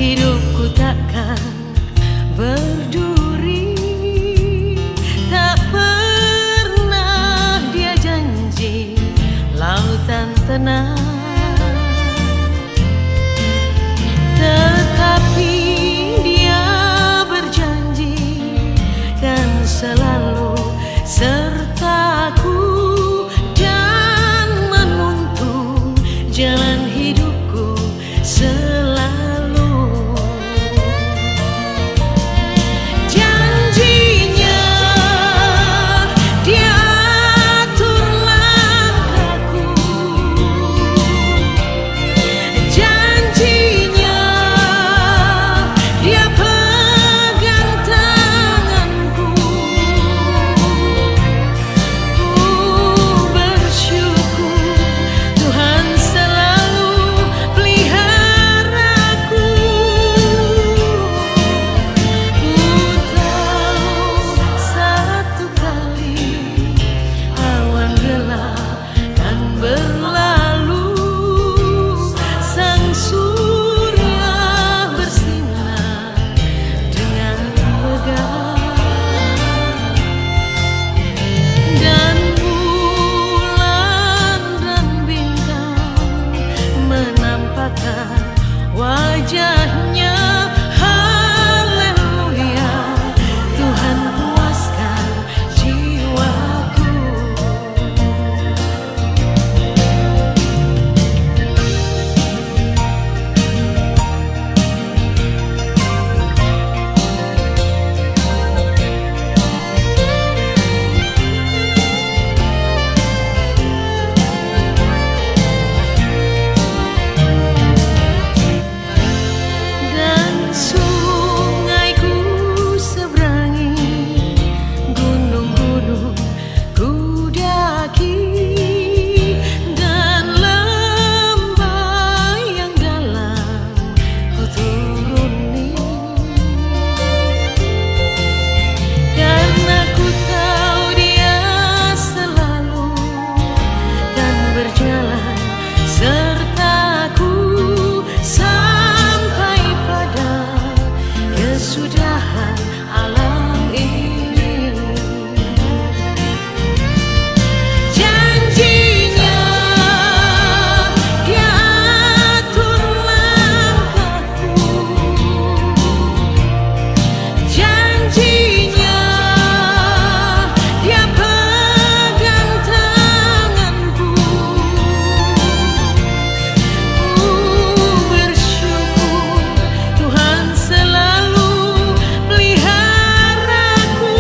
hidupku takkan berduri. Tak pernah dia janji lautan tenang, tetapi dia berjanji kan selalu sertaku dan menuntun jalan hidupku selalu. Janjinya dia atur langkahku, janjinya dia pegang tanganku. Bersyukur Tuhan selalu peliharaku. Ku tahu satu kali awan gelap kan berlalu, sang surya bersinar dengan megah, dan bulan dan bintang menampakkan wajahnya. Haleluya, Tuhan puaskan jiwaku. Dan sungaiku seberangi, gunung-gunung ku daki, dan lembah yang dalam ku turuni. Karena ku tahu dia selalu kan berjalan sertaku sampai pada kesudahan alam ini. Janjinya dia atur langkahku, janjinya dia pegang tanganku. Bersyukur Tuhan selalu peliharaku.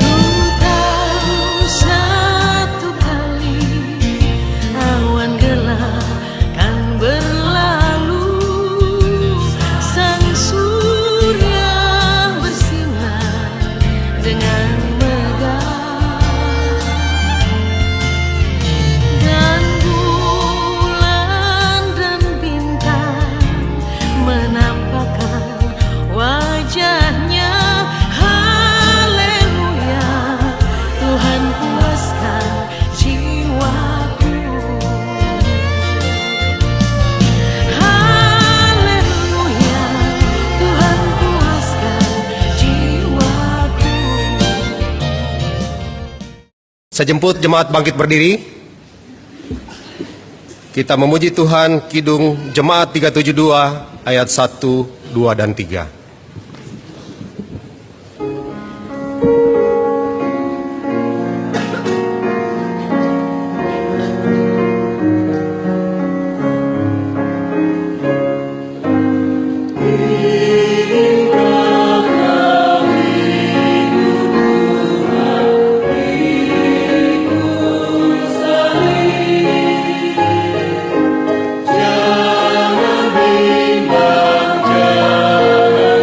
Ku tahu satu kali awan gelap kan berlalu, sang surya bersinar dengan megah, dan bulan dan bintang menampakkan wajahnya. Haleluya, Tuhan puaskan jiwaku. Haleluya, Tuhan puaskan jiwaku. Saya jemput jemaat bangkit berdiri. Kita memuji Tuhan, Kidung Jemaat 372 ayat 1, 2, dan 3. Jangan bimbang, jangan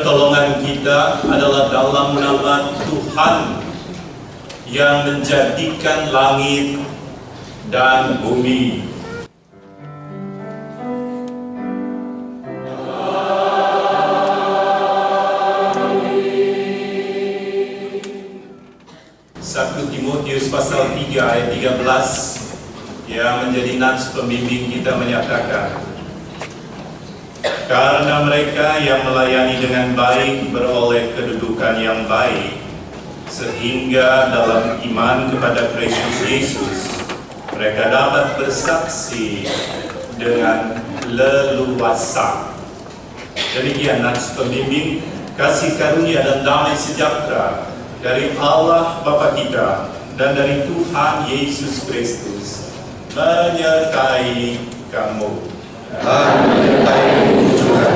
pertolongan kita adalah dalam nama Tuhan yang menjadikan langit dan bumi. Timotius pasal 3 ayat 13 yang menjadi nats pembimbing kita menyatakan, karena mereka yang melayani dengan baik beroleh kedudukan yang baik, sehingga dalam iman kepada Kristus Yesus mereka dapat bersaksi dengan leluasa. Demikian nats pembimbing. Kasih karunia dan damai sejahtera dari Allah Bapa kita dan dari Tuhan Yesus Kristus menyertai kamu. Dan menyertai-Mu juga.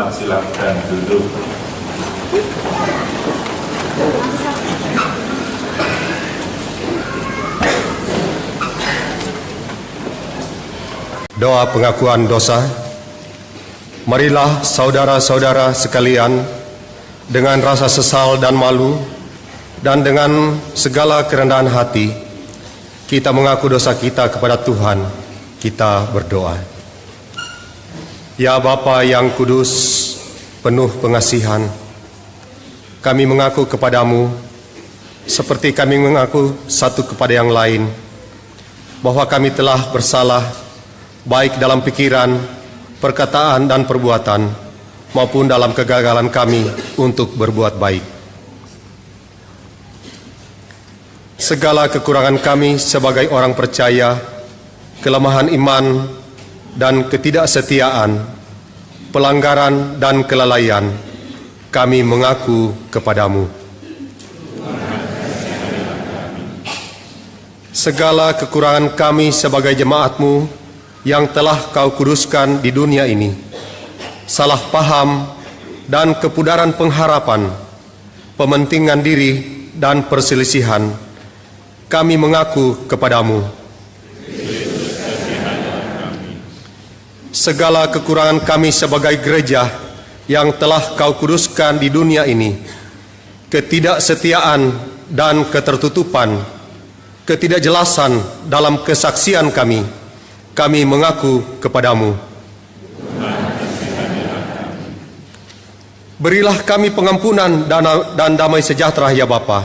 Silakan duduk. Doa pengakuan dosa. Marilah saudara-saudara sekalian, dengan rasa sesal dan malu, dan dengan segala kerendahan hati, kita mengaku dosa kita kepada Tuhan. Kita berdoa. Ya Bapa yang kudus, penuh pengasihan, kami mengaku kepadamu, seperti kami mengaku satu kepada yang lain, bahwa kami telah bersalah, baik dalam pikiran, perkataan, dan perbuatan, maupun dalam kegagalan kami untuk berbuat baik. Segala kekurangan kami sebagai orang percaya, kelemahan iman, dan ketidaksetiaan, pelanggaran dan kelalaian, kami mengaku kepadamu. Segala kekurangan kami sebagai jemaat-Mu yang telah Kau kuduskan di dunia ini, salah paham dan kepudaran pengharapan, pementingan diri dan perselisihan, kami mengaku kepadamu. Segala kekurangan kami sebagai gereja yang telah Kau kuduskan di dunia ini, ketidaksetiaan dan ketertutupan, ketidakjelasan dalam kesaksian kami mengaku kepadamu. Berilah kami pengampunan dan damai sejahtera ya Bapa.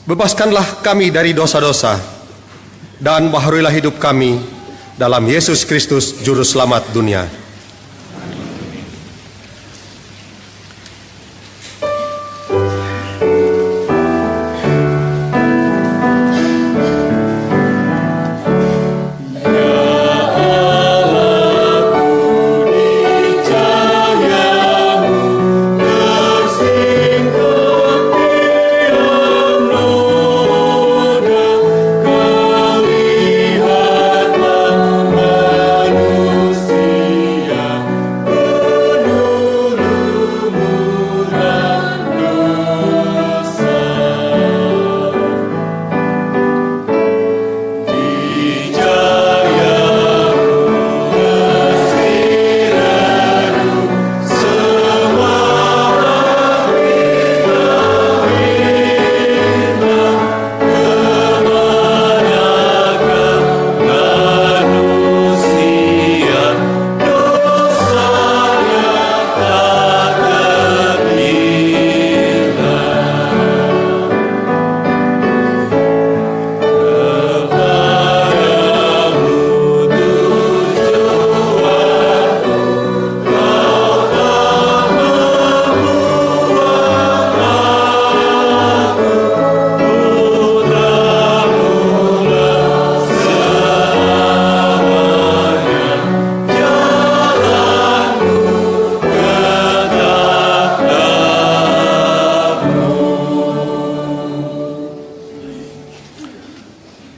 Bebaskanlah kami dari dosa-dosa dan baharuilah hidup kami dalam Yesus Kristus Juru Selamat dunia. Manusia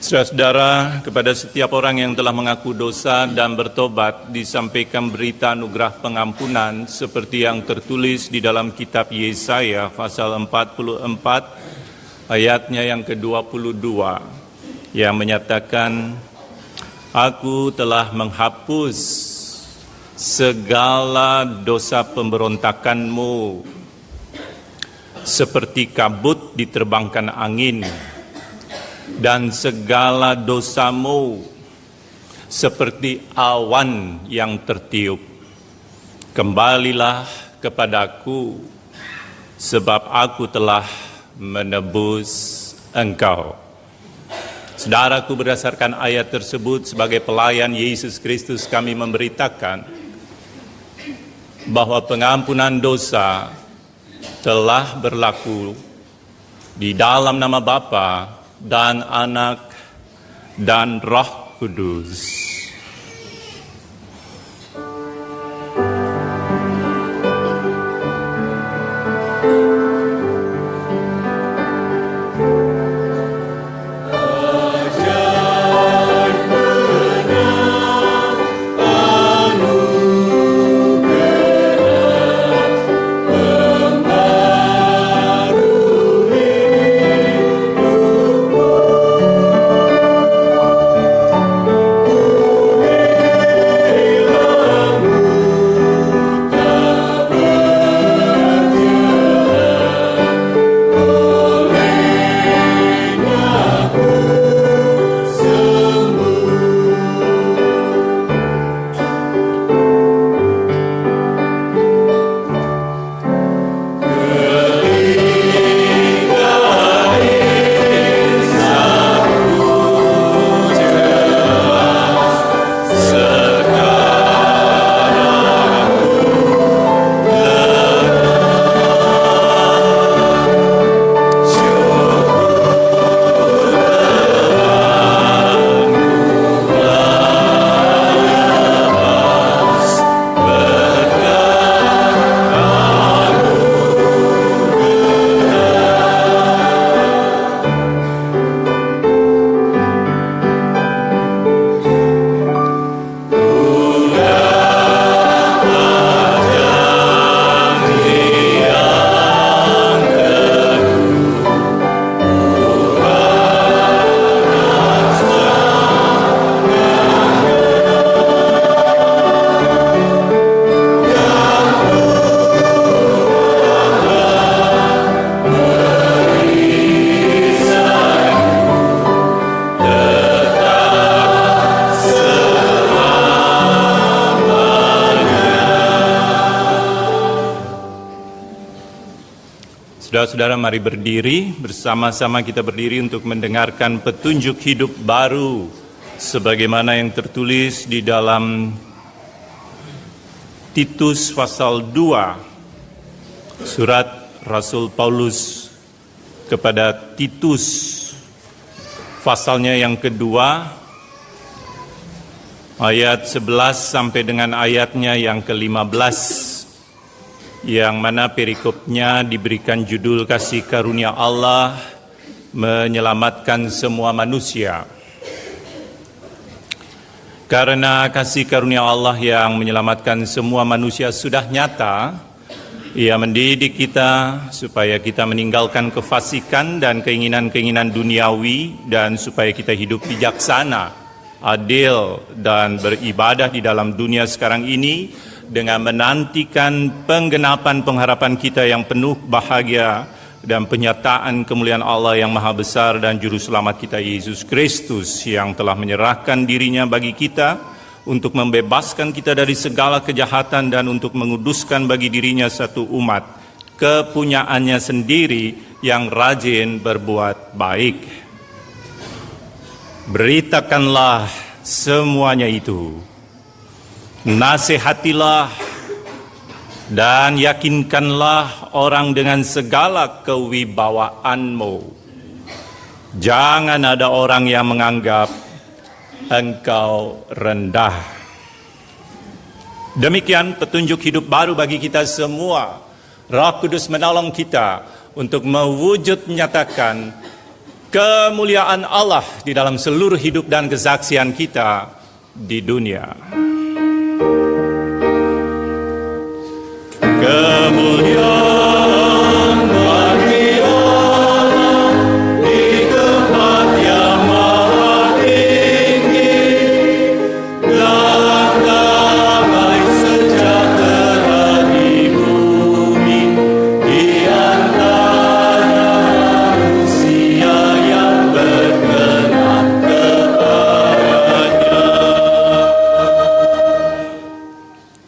Saudara-saudara, kepada setiap orang yang telah mengaku dosa dan bertobat disampaikan berita anugerah pengampunan seperti yang tertulis di dalam kitab Yesaya pasal 44 ayatnya yang ke-22 yang menyatakan, Aku telah menghapus segala dosa pemberontakanmu seperti kabut diterbangkan angin, dan segala dosamu seperti awan yang tertiup. Kembalilah kepadaku, sebab aku telah menebus engkau. Saudaraku, berdasarkan ayat tersebut, sebagai pelayan Yesus Kristus kami memberitakan bahwa pengampunan dosa telah berlaku di dalam nama Bapa dan Anak dan Roh Kudus. Saudara-saudara, mari berdiri, bersama-sama kita berdiri untuk mendengarkan petunjuk hidup baru sebagaimana yang tertulis di dalam Titus pasal 2, surat Rasul Paulus kepada Titus pasalnya yang kedua, ayat 11 sampai dengan ayatnya yang ke-15. Yang mana perikopnya diberikan judul Kasih Karunia Allah menyelamatkan semua manusia. Karena kasih karunia Allah yang menyelamatkan semua manusia sudah nyata, Ia mendidik kita supaya kita meninggalkan kefasikan dan keinginan-keinginan duniawi, dan supaya kita hidup bijaksana, adil, dan beribadah di dalam dunia sekarang ini, dengan menantikan penggenapan pengharapan kita yang penuh bahagia dan penyertaan kemuliaan Allah yang maha besar dan juru selamat kita Yesus Kristus yang telah menyerahkan dirinya bagi kita untuk membebaskan kita dari segala kejahatan dan untuk menguduskan bagi dirinya satu umat kepunyaannya sendiri yang rajin berbuat baik. Beritakanlah semuanya itu. Nasihatilah dan yakinkanlah orang dengan segala kewibawaanmu. Jangan ada orang yang menganggap engkau rendah. Demikian petunjuk hidup baru bagi kita semua. Roh Kudus menolong kita untuk mewujud nyatakan kemuliaan Allah di dalam seluruh hidup dan kesaksian kita di dunia. Kemuliaan bagi Allah di tempat yang maha tinggi, dan damai sejahtera di bumi di antara manusia yang berkenan kepadanya.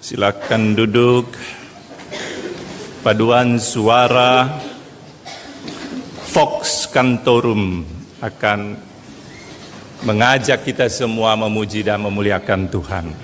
Silakan duduk. Paduan suara Vox Cantorum akan mengajak kita semua memuji dan memuliakan Tuhan.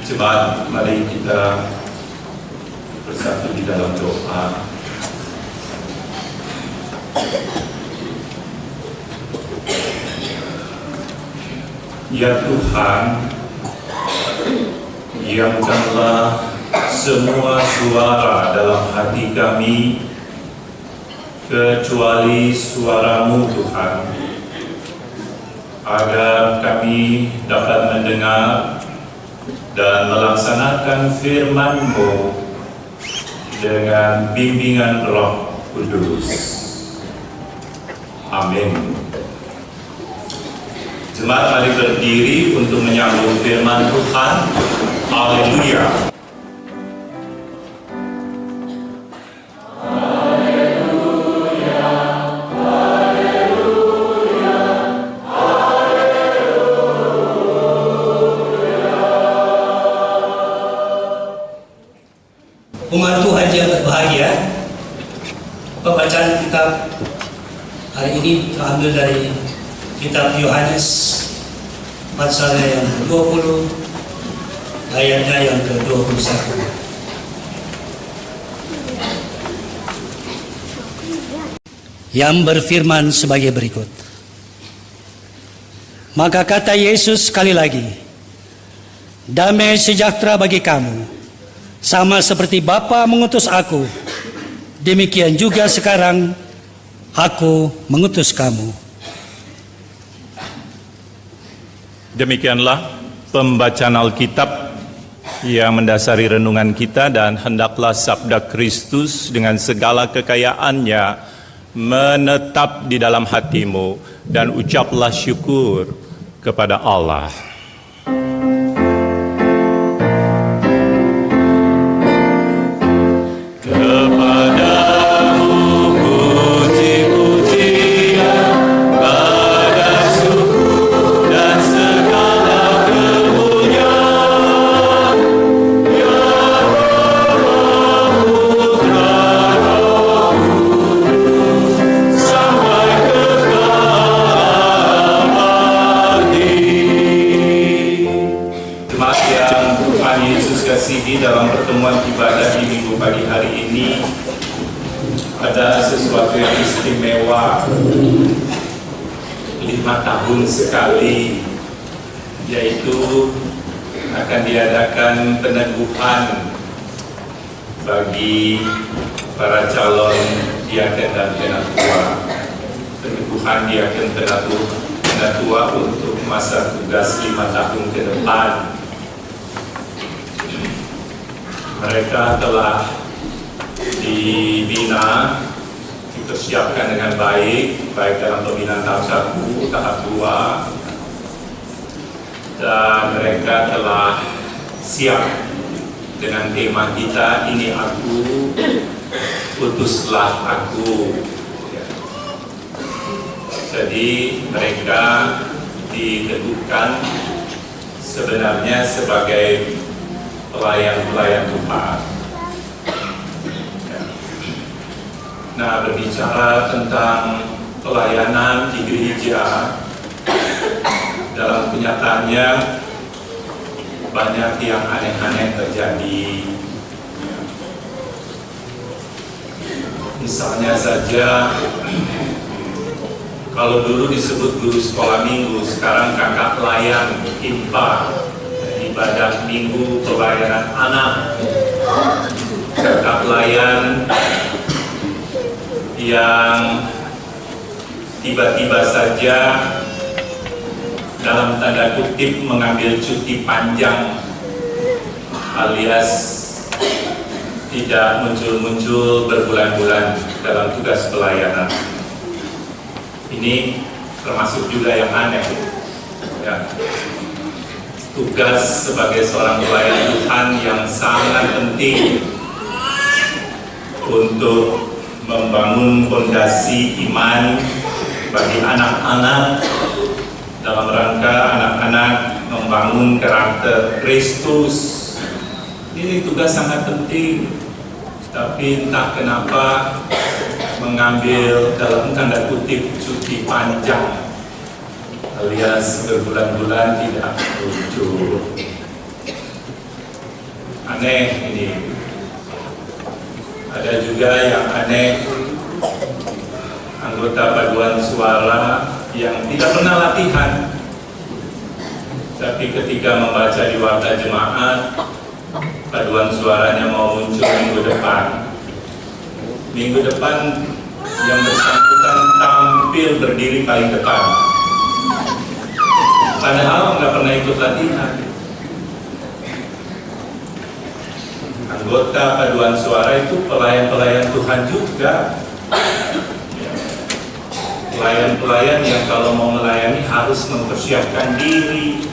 Jemaat, mari kita bersatu di dalam doa. Ya Tuhan, yang telah semua suara dalam hati kami kecuali suara-Mu Tuhan, agar kami dapat mendengar dan melaksanakan firman-Mu dengan bimbingan Roh Kudus. Amin. Jemaat, mari berdiri untuk menyambut firman Tuhan. Haleluya. ini terambil dari kitab Yohanes pasal yang 20 ayatnya yang ke-21. Yang berfirman sebagai berikut. Maka kata Yesus sekali lagi, damai sejahtera bagi kamu, sama seperti Bapa mengutus aku, demikian juga sekarang aku mengutus kamu. Demikianlah pembacaan Alkitab yang mendasari renungan kita, dan hendaklah sabda Kristus dengan segala kekayaannya menetap di dalam hatimu, dan ucaplah syukur kepada Allah. Dalam pertemuan ibadah di minggu pagi hari ini ada sesuatu yang istimewa. 5 tahun sekali, yaitu akan diadakan peneguhan bagi para calon diaken dan penatua. Peneguhan diaken penatua untuk masa tugas 5 tahun ke depan. Mereka telah dibina, dipersiapkan dengan baik dalam pembinaan tahap 1, tahap 2, dan mereka telah siap dengan tema kita, ini aku, utuslah aku. Jadi mereka ditentukan sebenarnya sebagai pelayan-pelayan Tuhan. Nah, berbicara tentang pelayanan di gereja, dalam kenyataannya banyak yang aneh-aneh terjadi. Misalnya saja, kalau dulu disebut guru sekolah minggu, sekarang kakak pelayan IMPA, ibadah minggu pelayanan anak. Kakak pelayan yang tiba-tiba saja dalam tanda kutip mengambil cuti panjang, alias tidak muncul-muncul berbulan-bulan dalam tugas pelayanan. Ini termasuk juga yang aneh, ya. Tugas sebagai seorang pelayan Tuhan yang sangat penting untuk membangun fondasi iman bagi anak-anak, dalam rangka anak-anak membangun karakter Kristus. Ini tugas sangat penting, tapi entah kenapa mengambil dalam tanda kutip cuti panjang, alias berbulan-bulan tidak muncul. Aneh ini. Ada juga yang aneh, anggota paduan suara yang tidak pernah latihan, tapi ketika membaca di warta jemaat, paduan suaranya mau muncul minggu depan. Minggu depan yang bersangkutan tampil berdiri paling depan, padahal nggak pernah ikut latihan. Anggota paduan suara itu pelayan-pelayan Tuhan juga, pelayan-pelayan yang kalau mau melayani harus mempersiapkan diri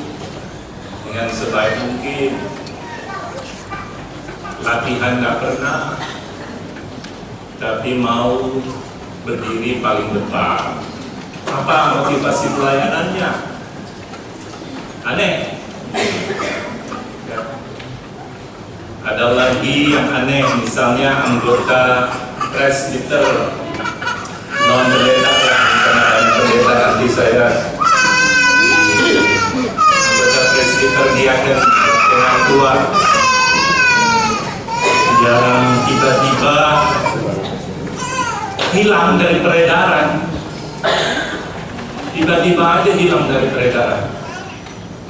dengan sebaik mungkin. Latihan nggak pernah, tapi mau berdiri paling depan. Apa motivasi pelayanannya? Aneh. Ada lagi yang aneh, misalnya anggota presbiter non-gelenak yang pernah tiba-tiba aja hilang dari peredaran,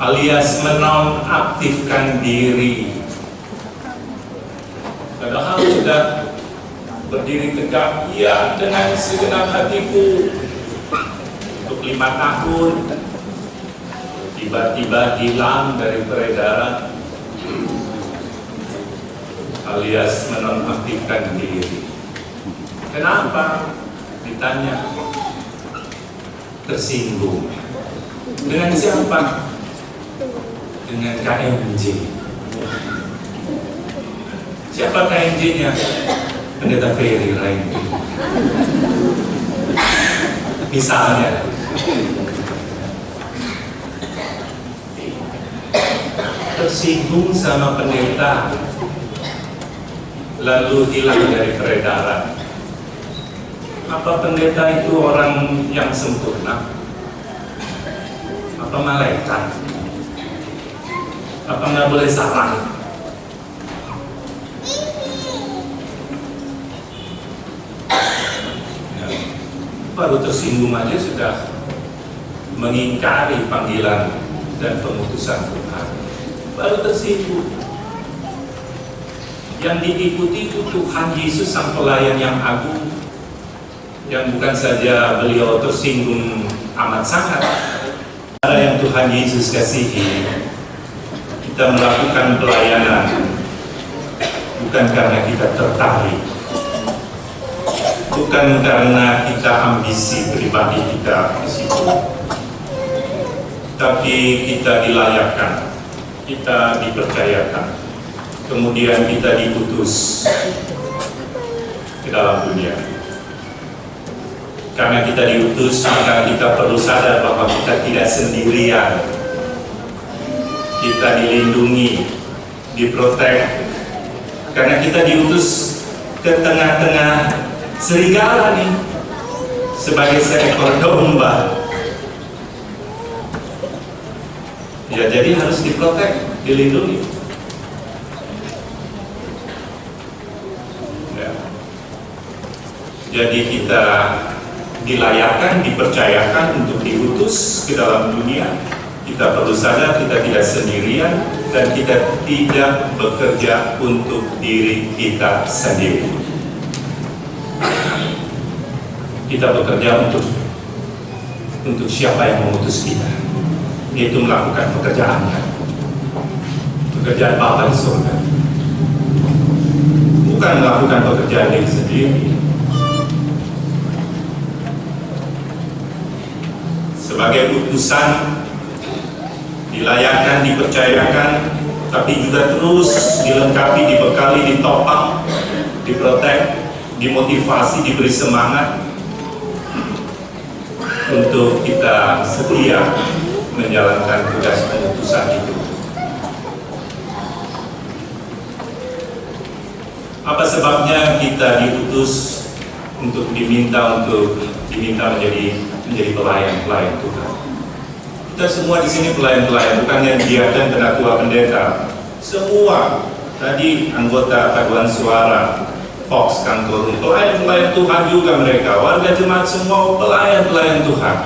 alias menonaktifkan diri. Padahal sudah berdiri tegak, ya, dengan segenap hatiku untuk 5 tahun, tiba-tiba hilang dari peredaran, alias menonaktifkan diri. Kenapa? Ditanya. Tersinggung. Dengan siapa? Dengan KMJ. Siapa KMJ-nya? Pendeta Ferry Raindi. Misalnya. Tersinggung sama pendeta, lalu hilang dari peredaran. Apa pendeta itu orang yang sempurna? Apa malaikat? Apa nggak boleh salah? Ya, baru tersinggung aja sudah mengingkari panggilan dan pemutusan Tuhan. Baru tersinggung. Yang diikuti itu Tuhan Yesus sang pelayan yang agung, yang bukan saja beliau tersinggung amat sangat. Cara yang Tuhan Yesus kasihi, kita melakukan pelayanan bukan karena kita tertarik, bukan karena kita ambisi pribadi kita di situ, tapi kita dilayakkan, kita dipercayakan, kemudian kita diutus ke dalam dunia. Karena kita diutus, maka kita perlu sadar bahwa kita tidak sendirian. Kita dilindungi, diprotek. Karena kita diutus ke tengah-tengah serigala nih, sebagai seekor domba. Ya, jadi harus diprotek, dilindungi. Ya. Jadi kita dilayakkan, dipercayakan untuk diutus ke dalam dunia. Kita perlu sadar kita tidak sendirian dan kita tidak bekerja untuk diri kita sendiri. Kita bekerja untuk siapa yang mengutus kita, yaitu melakukan pekerjaannya, pekerjaan Bapa di surga, bukan melakukan pekerjaan diri sendiri. Sebagai utusan, dilayakkan, dipercayakan, tapi juga terus dilengkapi, dibekali, ditopang, diprotek, dimotivasi, diberi semangat untuk kita setia menjalankan tugas pengutusan itu. Apa sebabnya kita diutus untuk diminta menjadi pelayan-pelayan Tuhan? Kita semua di sini pelayan-pelayan, bukannya dia dan penatua pendeta. Semua tadi anggota paduan suara, Fox, kantor, pelayan-pelayan Tuhan juga mereka. Warga jemaat semua pelayan-pelayan Tuhan.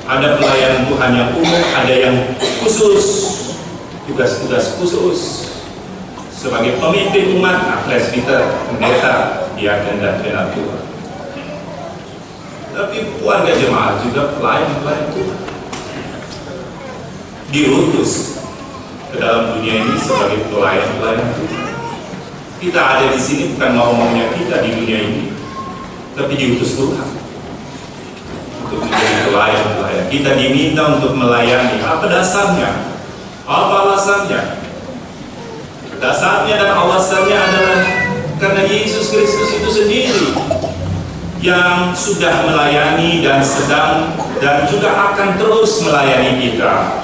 Ada pelayan Tuhan yang umum, ada yang khusus, tugas-tugas khusus. Sebagai pemimpin umat, presbiter, pendeta, diaken dan penatua. Tapi warga jemaat juga pelayan-pelayan Tuhan, diutus ke dalam dunia ini sebagai pelayan-pelayan Tuhan. Kita ada di sini bukan mau-maunya kita di dunia ini, tapi diutus Tuhan untuk menjadi pelayan-pelayan. Kita diminta untuk melayani. Apa dasarnya? Apa alasannya? Dasarnya dan alasannya adalah karena Yesus Kristus itu sendiri yang sudah melayani dan sedang dan juga akan terus melayani kita.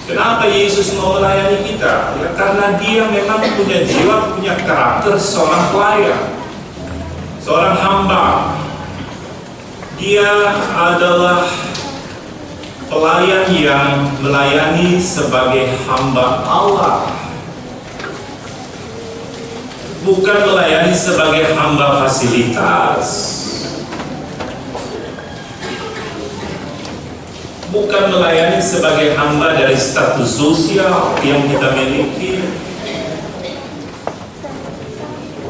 Kenapa Yesus mau melayani kita? Ya, karena dia memang punya jiwa, punya karakter seorang pelayan, seorang hamba. Dia adalah pelayan yang melayani sebagai hamba Allah, bukan melayani sebagai hamba fasilitas. bukan melayani sebagai hamba dari status sosial yang kita miliki.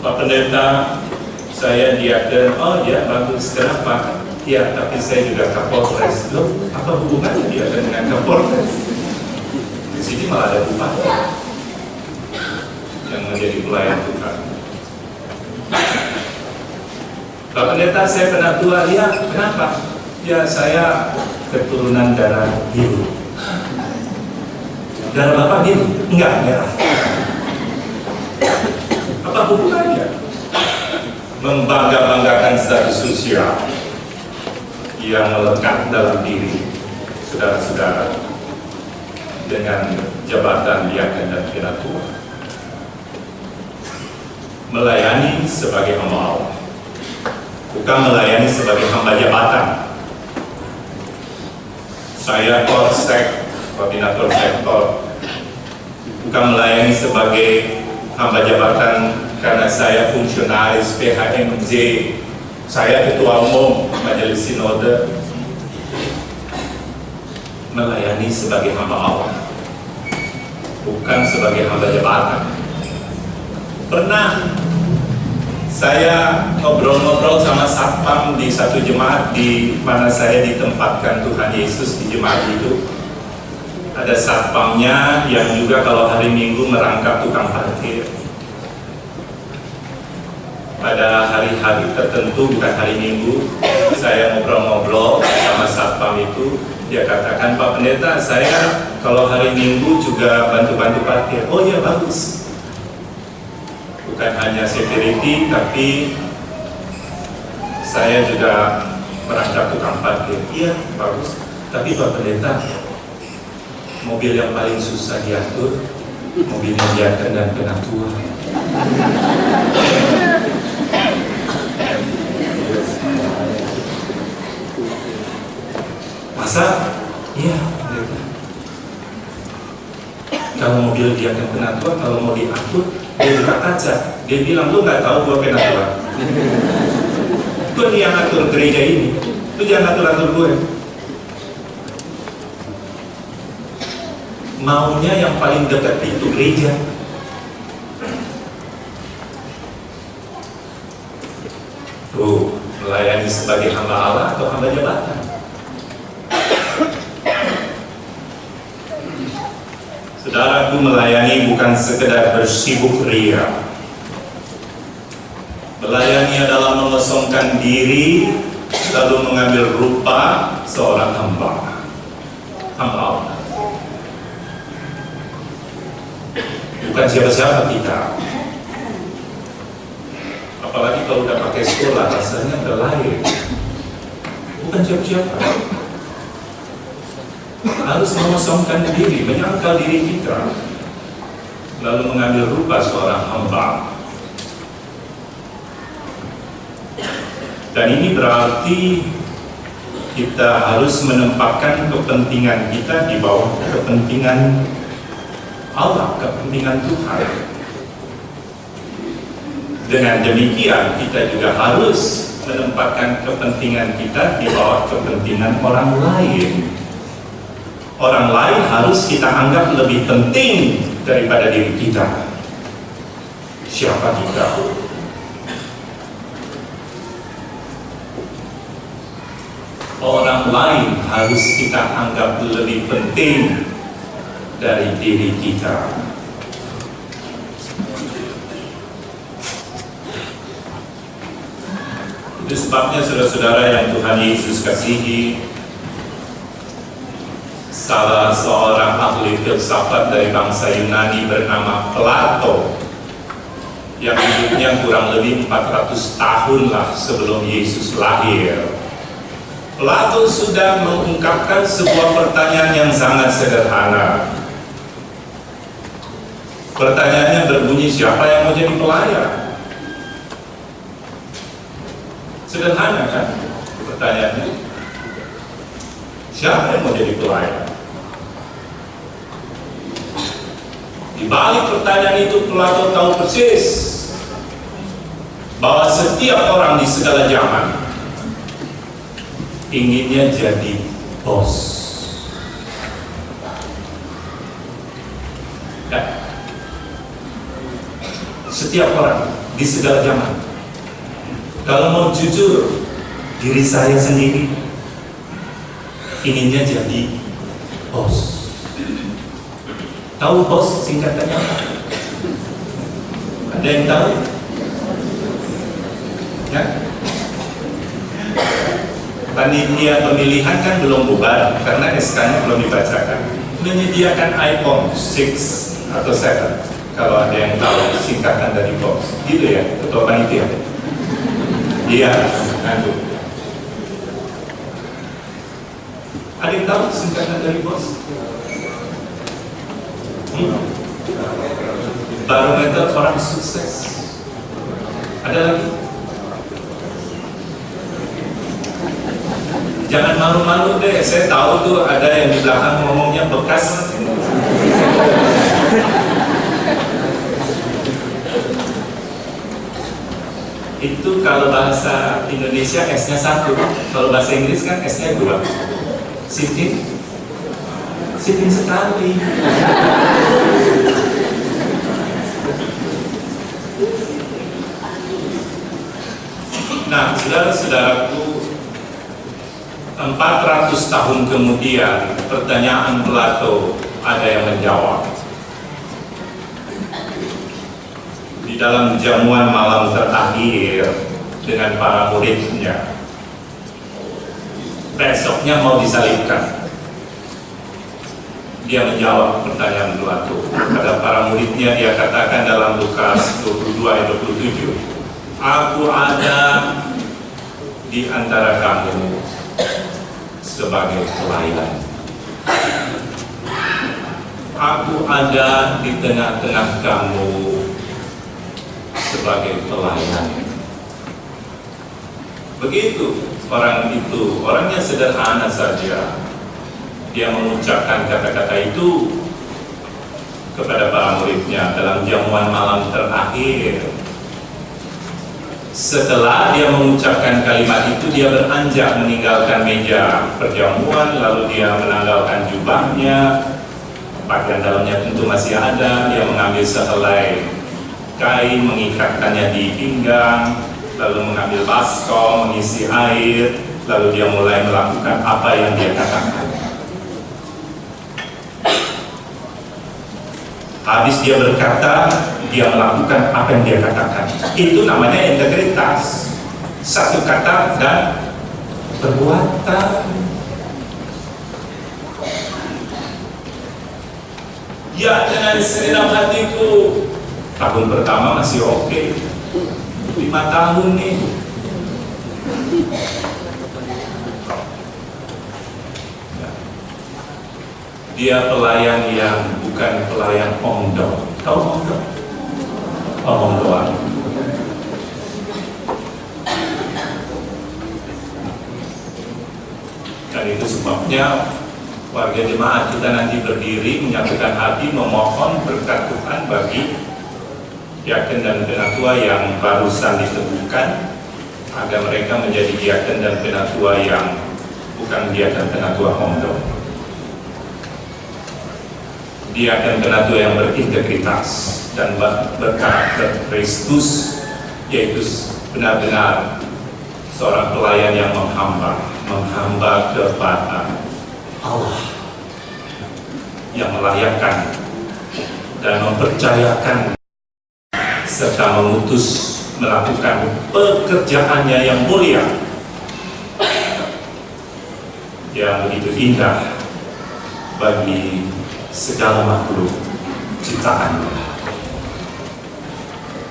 Pak Pendeta, saya diaken, oh ya bagus, kenapa? Ya, tapi saya juga Kapolres. Loh, apa hubungannya diaken dengan Kapolres? Di sini malah ada bupati yang menjadi pelayan Tuhan. Pak Pendeta, saya penatua, ya kenapa? Ya saya keturunan darah biru. Darah Bapak biru? Enggak, merah. Apa hubungannya? Membangga-banggakan status sosial yang melekat dalam diri saudara-saudara dengan jabatan diaken dan penatua. Melayani sebagai hamba Allah, bukan melayani sebagai hamba jabatan. Saya Polsek, koordinator sektor, bukan melayani sebagai hamba jabatan karena saya fungsionaris PHMJ, saya ketua umum Majelis Sinode. Melayani sebagai hamba Allah, bukan sebagai hamba jabatan. Pernah saya ngobrol-ngobrol sama satpam di satu jemaat di mana saya ditempatkan Tuhan Yesus di jemaat itu. Ada satpamnya yang juga kalau hari Minggu merangkap tukang parkir. Pada hari-hari tertentu, bukan hari Minggu, saya ngobrol-ngobrol sama satpam itu. Dia katakan, Pak Pendeta, saya kalau hari Minggu juga bantu-bantu parkir. Oh iya, bagus. Bukan hanya security, tapi saya juga merangkap tukang parkir. Iya, bagus. Tapi Pak Pendeta, mobil yang paling susah diatur, mobilnya diaken dan penatua. Masa? Iya. Kalau mobil diaken penatua, kalau mau diatur, dia buka kaca. Dia bilang, lu nggak tahu gua penatua. Gue nih yang atur gereja ini. Lu jangan atur-atur gue. Maunya yang paling dekat itu gereja. Tuh, melayani sebagai hamba Allah atau hamba jabatan. Saudaraku, melayani bukan sekedar bersibuk ria. Melayani adalah mengosongkan diri, lalu mengambil rupa seorang hamba. Hamba Allah. Bukan siapa-siapa kita. Apalagi kalau udah pakai sekolah, rasanya udah lain. Bukan siapa-siapa. Harus mengosongkan diri, menyangkal diri kita, lalu mengambil rupa seorang hamba. Dan ini berarti kita harus menempatkan kepentingan kita di bawah kepentingan Allah, kepentingan Tuhan. Dengan demikian kita juga harus menempatkan kepentingan kita di bawah kepentingan orang lain. Orang lain harus kita anggap lebih penting daripada diri kita. Siapa kita? Orang lain harus kita anggap lebih penting dari diri kita. Itu sebabnya saudara-saudara yang Tuhan Yesus kasihi, salah seorang ahli filsafat dari bangsa Yunani bernama Plato, yang hidupnya kurang lebih 400 tahun lah sebelum Yesus lahir. Plato sudah mengungkapkan sebuah pertanyaan yang sangat sederhana. Pertanyaannya berbunyi, siapa yang mau jadi pelayan? Sederhana kan pertanyaannya? Siapa yang mau jadi pelayan? Di balik pertanyaan itu Plato tahu persis bahwa setiap orang di segala zaman inginnya jadi bos. setiap orang di segala zaman. Kalau mau jujur, diri saya sendiri inginnya jadi bos. Tahu bos singkatannya apa? Ada yang tahu? Ya? Panitia pemilihan kan belum bubar karena SK-nya belum dibacakan. Menyediakan iPhone 6 atau 7. Kalau ada yang tahu singkatan dari bos, gitu ya, ketua panitia. Iya, nanti. Ada yang tahu singkatan dari bos? Barometer orang sukses. Ada lagi? Jangan malu-malu deh, saya tahu tuh ada yang di belakang ngomongnya bekas. Itu kalau bahasa Indonesia S-nya 1, kalau bahasa Inggris kan S-nya 2. Sitting sekali. Nah, saudara-saudaraku, 400 tahun kemudian pertanyaan Plato ada yang menjawab. Di dalam jamuan malam terakhir dengan para muridnya, besoknya mau disalibkan. Dia menjawab pertanyaan Plato kepada para muridnya. Dia katakan dalam Lukas 22 ayat 27, aku ada di antara kamu sebagai pelayan. Aku ada di tengah-tengah kamu sebagai pelayan. Begitu orang itu, orangnya sederhana saja. Dia mengucapkan kata-kata itu kepada para muridnya dalam jamuan malam terakhir. Setelah dia mengucapkan kalimat itu, dia beranjak meninggalkan meja perjamuan, lalu dia menanggalkan jubahnya, pakaian dalamnya tentu masih ada. Dia mengambil sehelai kain, mengikatkannya di pinggang, lalu mengambil baskom, mengisi air, lalu dia mulai melakukan apa yang dia katakan. Habis dia berkata, dia melakukan apa yang dia katakan. Itu namanya integritas. Satu kata dan perbuatan. Ya, dengan segenap hatiku. Tahun pertama masih oke. 5 tahun nih. Dia pelayan yang bukan pelayan ongdo. Tahu ongdo? Ongdoan. Dan itu sebabnya warga jemaat kita nanti berdiri menyatukan hati memohon berkat Tuhan bagi diaken dan penatua yang barusan ditemukan, agar mereka menjadi diaken dan penatua yang bukan diaken penatua ongdo. Dia akan penatua yang berintegritas dan berkarakter Kristus, yaitu benar-benar seorang pelayan yang menghamba kepada Allah, yang melayakkan dan mempercayakan serta mengutus melakukan pekerjaannya yang mulia, yang begitu indah bagi segala makhluk ciptaannya.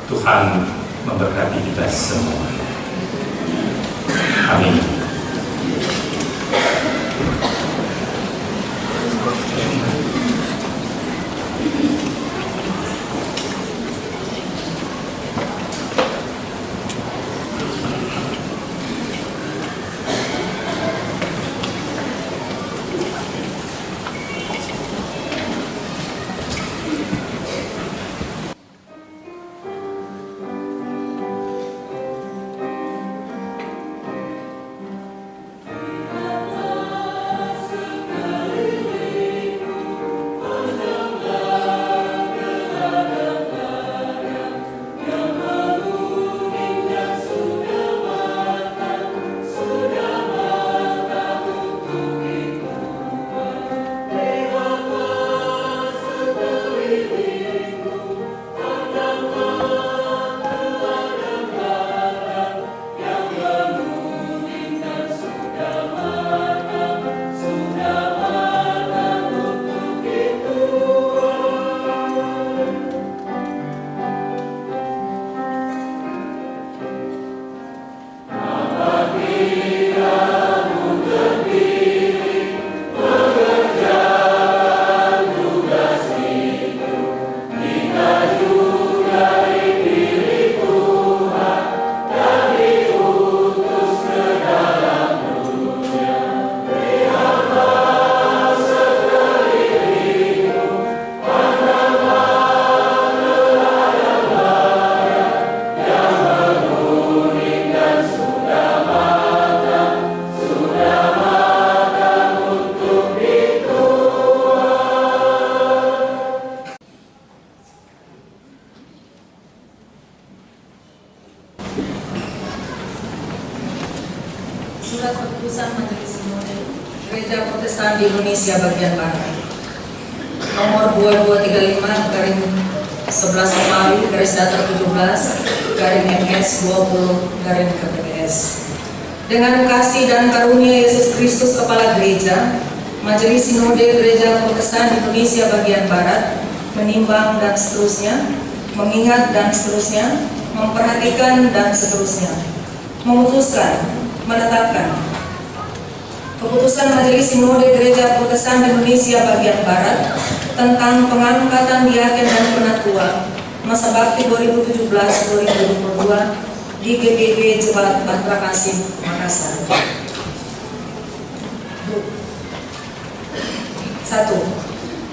Tuhan memberkati kita semua. Amin. Gereja Protestan di Indonesia bagian Barat. Nomor 2235 garing 11 Romawi garis datar 17 garing MS 20 garing KPPS. Dengan kasih dan karunia Yesus Kristus Kepala Gereja, Majelis Sinode Gereja Protestan Indonesia bagian Barat menimbang dan seterusnya, mengingat dan seterusnya, memperhatikan dan seterusnya, memutuskan, menetapkan keputusan Majelis Sinode Gereja Protestan Indonesia bagian Barat tentang pengangkatan diaken dan penatua masa bakti 2017-2022 di GBB Jebat Batra Kasih, Makassar. 1.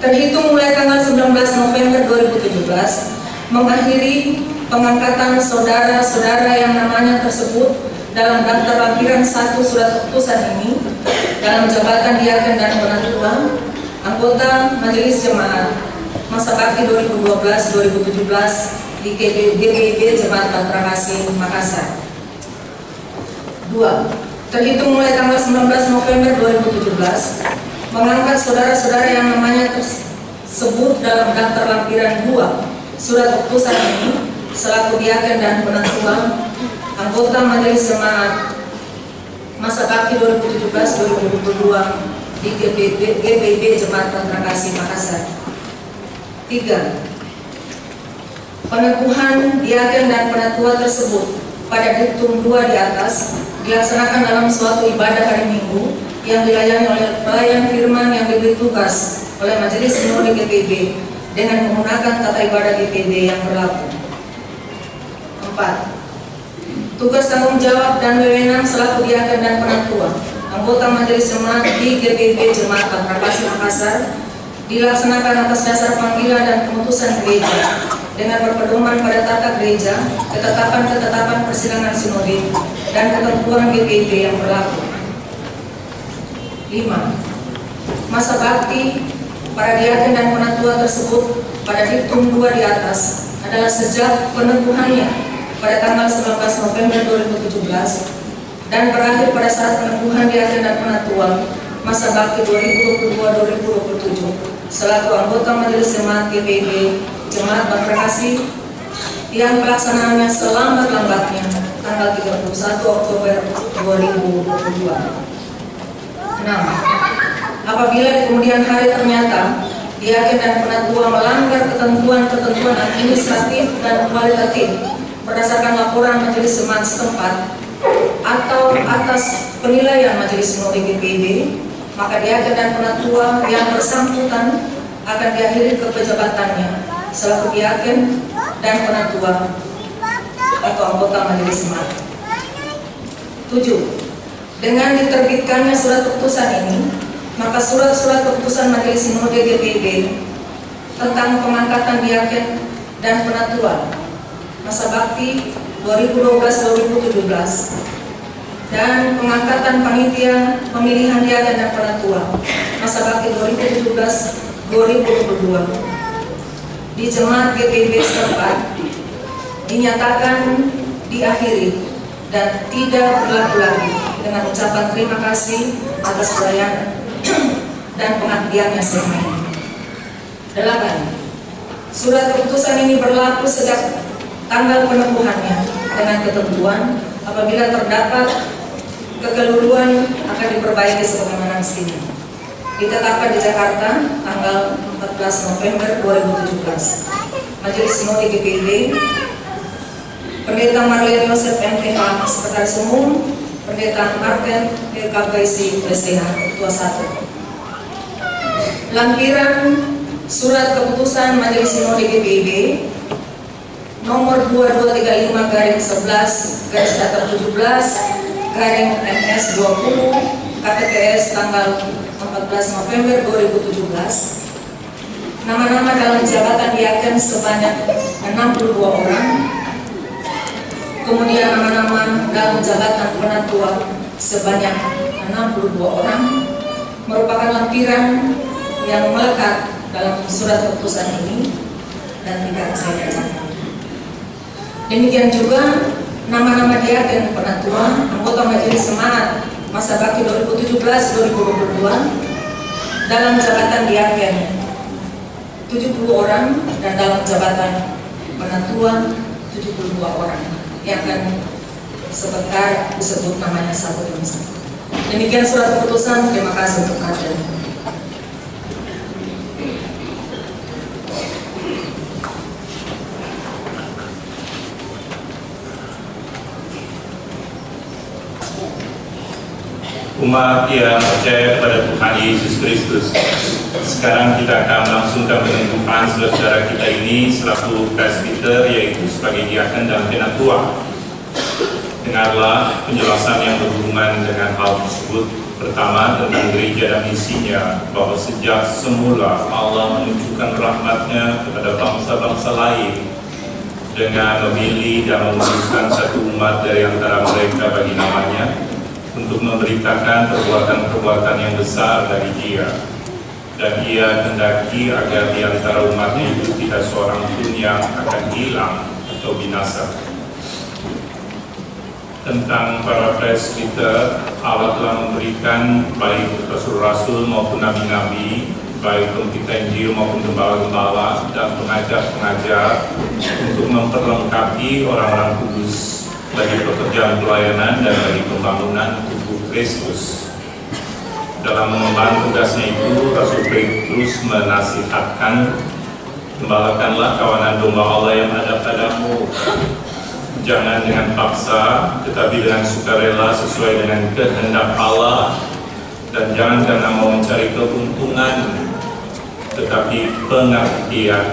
Terhitung mulai tanggal 19 November 2017, mengakhiri pengangkatan saudara-saudara yang namanya tersebut dalam daftar lampiran 1 surat keputusan ini dalam jabatan diaken dan penatua, anggota Majelis Jemaat masa bakti 2012-2017 di GBB Jemaat Batra Kasih, Makassar. 2. Terhitung mulai tanggal 19 November 2017, mengangkat saudara-saudara yang namanya tersebut dalam daftar lampiran 2 surat keputusan ini selaku diaken dan penatua, anggota Majelis Jemaat masa bakti 2017-2022 di GBB Jemaat Batra Kasih, Makassar. 3. Peneguhan diaken dan penatua tersebut pada diktum 2 di atas dilaksanakan dalam suatu ibadah hari Minggu yang dilayani oleh pelayan firman yang diberi tugas oleh Majelis Sinode GBB dengan menggunakan tata ibadah GBB yang berlaku. 4. Tugas tanggung jawab dan wewenang selaku diaken dan penatua anggota Majelis Jemaat di GBB Jemaat Batra Kasih, Makassar dilaksanakan atas dasar panggilan dan keputusan gereja dengan berpedoman pada tata gereja, ketetapan-ketetapan persidangan sinode dan ketentuan GBB yang berlaku. 5. Masa bakti para diaken dan penatua tersebut pada diktum 2 di atas adalah sejak peneguhannya pada tanggal 19 November 2017 dan berakhir pada saat peneguhan diaken dan penatua masa bakti 2022-2027 selaku anggota Majelis Jemaat GBB Jemaat Batra Kasih yang pelaksanaannya selambat-lambatnya tanggal 31 Oktober 2022. 6. Apabila di kemudian hari ternyata diaken dan penatua melanggar ketentuan-ketentuan administratif dan kualitatif berdasarkan laporan Majelis Jemaat setempat atau atas penilaian Majelis Sinode GBB, maka diaken dan penatua yang bersangkutan akan diakhiri ke pejabatannya selaku diaken dan penatua atau anggota Majelis Jemaat. 7. Dengan diterbitkannya surat keputusan ini, maka surat-surat keputusan Majelis Sinode GBB tentang pengangkatan diaken dan penatua masa bakti 2012-2017 dan pengangkatan panitia pemilihan diaken dan penatua masa bakti 2017-2022 di Jemaat GBB setempat dinyatakan diakhiri dan tidak berlaku lagi dengan ucapan terima kasih atas pelayanan dan pengabdiannya selama ini. 8. Surat keputusan ini berlaku sejak tanggal peneguhannya dengan ketentuan apabila terdapat kekeliruan akan diperbaiki sebagaimana mestinya. Ditetapkan di Jakarta tanggal 14 November 2017. Majelis Sinode GBB, Pendeta Marlene Yosef MPH, Sekretaris Umum, Pendeta Martin LKPC PSTH, Ketua 1. Lampiran Surat Keputusan Majelis Sinode GBB nomor 2235 garing 11 garis datar 17 garing MS 20 KPPS tanggal 14 November 2017. Nama-nama dalam jabatan diaken sebanyak 62 orang. Kemudian nama-nama dalam jabatan penatua sebanyak 62 orang merupakan lampiran yang melekat dalam surat keputusan ini dan tidak saya bacakan. Demikian juga nama-nama diaken penatua anggota Majelis Jemaat masa bakti 2017-2022 dalam jabatan diaken 70 orang dan dalam jabatan penatua 72 orang yang akan sebentar disebut namanya satu demi satu. Demikian surat keputusan. Terima kasih untuk perhatian. Umat yang percaya kepada Tuhan Yesus Kristus, sekarang kita akan melangsungkan penentuan saudara kita ini selaku presbiter, yaitu sebagai diaken dan penatua. Dengarlah penjelasan yang berhubungan dengan hal tersebut. Pertama, tentang gereja dan isinya, bahwa sejak semula Allah menunjukkan rahmat-Nya kepada bangsa-bangsa lain dengan memilih dan memutuskan satu umat dari antara mereka bagi namanya, untuk memberitakan perbuatan-perbuatan yang besar dari Dia. Dan Ia hendaki agar di antara umat itu tidak seorang pun yang akan hilang atau binasa. Tentang para presbiter, Allah telah memberikan baik rasul-rasul maupun nabi-nabi, baik pemberitaan Injil maupun gembala-gembala dan pengajar-pengajar untuk memperlengkapi orang-orang kudus bagi pekerjaan pelayanan dan bagi pembangunan tubuh Kristus. Dalam mengemban tugasnya itu, Rasul Petrus menasihatkan, gembalakanlah kawanan domba Allah yang ada padamu, jangan dengan paksa, tetapi dengan sukarela sesuai dengan kehendak Allah, dan jangan karena mau mencari keuntungan, tetapi pengertian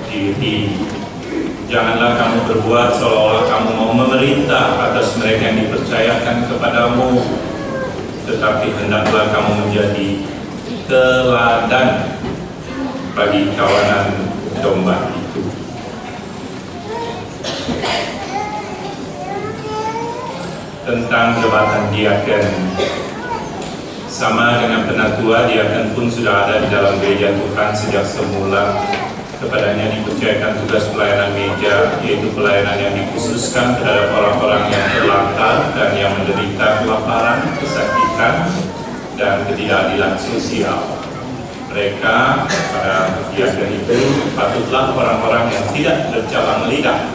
diri. Janganlah kamu berbuat seolah-olah kamu mau memerintah atas mereka yang dipercayakan kepadamu, tetapi hendaklah kamu menjadi teladan bagi kawanan domba itu. Tentang jabatan diaken, sama dengan penatua, diaken pun sudah ada di dalam gereja Tuhan sejak semula. Kepadanya dipercayakan tugas pelayanan gereja, yaitu pelayanan yang dikhususkan terhadap orang-orang yang terlantar dan yang menderita kelaparan, kesakitan, dan ketidakadilan sosial. Mereka, pada diaken itu, patutlah orang-orang yang tidak bercabang lidah,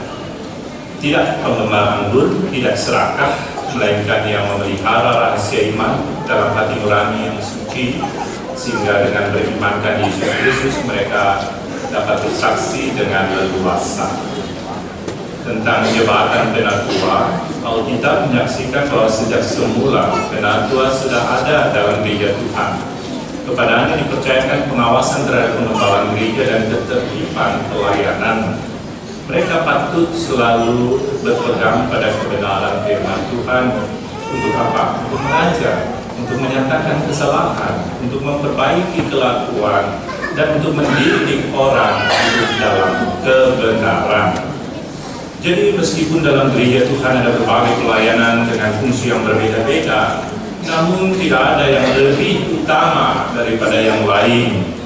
tidak penggemar anggur, tidak serakah, melainkan yang memelihara rahasia iman dalam hati nurani yang suci, sehingga dengan berimankan Yesus Kristus mereka dapat bersaksi dengan leluasa. Tentang jabatan penatua, Alkitab menyaksikan bahwa sejak semula penatua sudah ada dalam gereja Tuhan. Kepadanya dipercayakan pengawasan terhadap pengembangan gereja dan ketertiban pelayanan. Mereka patut selalu berpegang pada kebenaran firman Tuhan. Untuk apa? Untuk mengajar, untuk menyatakan kesalahan, untuk memperbaiki kelakuan, dan untuk mendidik orang hidup dalam kebenaran. Jadi meskipun dalam gereja Tuhan ada berbagai pelayanan dengan fungsi yang berbeda-beda, namun tidak ada yang lebih utama daripada yang lain.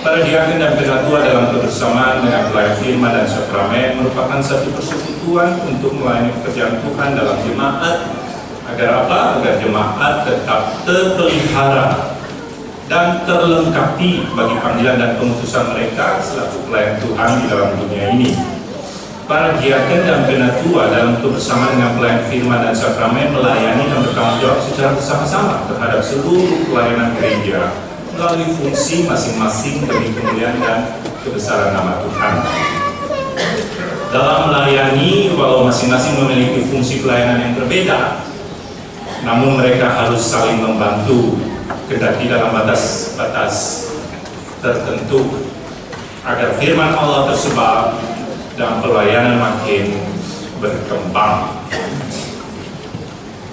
Para diaken dan penatua dalam kebersamaan dengan pelayan firman dan sakramen merupakan satu persekutuan untuk melayani pekerjaan Tuhan dalam jemaat. Agar apa? Agar jemaat tetap terpelihara dan terlengkapi bagi panggilan dan pengutusan mereka selaku pelayan Tuhan di dalam dunia ini. Para diaken dan penatua dalam kebersamaan dengan pelayan firman dan sakramen melayani dan bertanggung jawab secara bersama-sama terhadap seluruh pelayanan gereja melalui fungsi masing-masing demi kemuliaan dan kebesaran nama Tuhan. Dalam melayani, walau masing-masing memiliki fungsi pelayanan yang berbeda, namun mereka harus saling membantu, kendati dalam batas-batas tertentu, agar firman Allah tersebar dan pelayanan makin berkembang.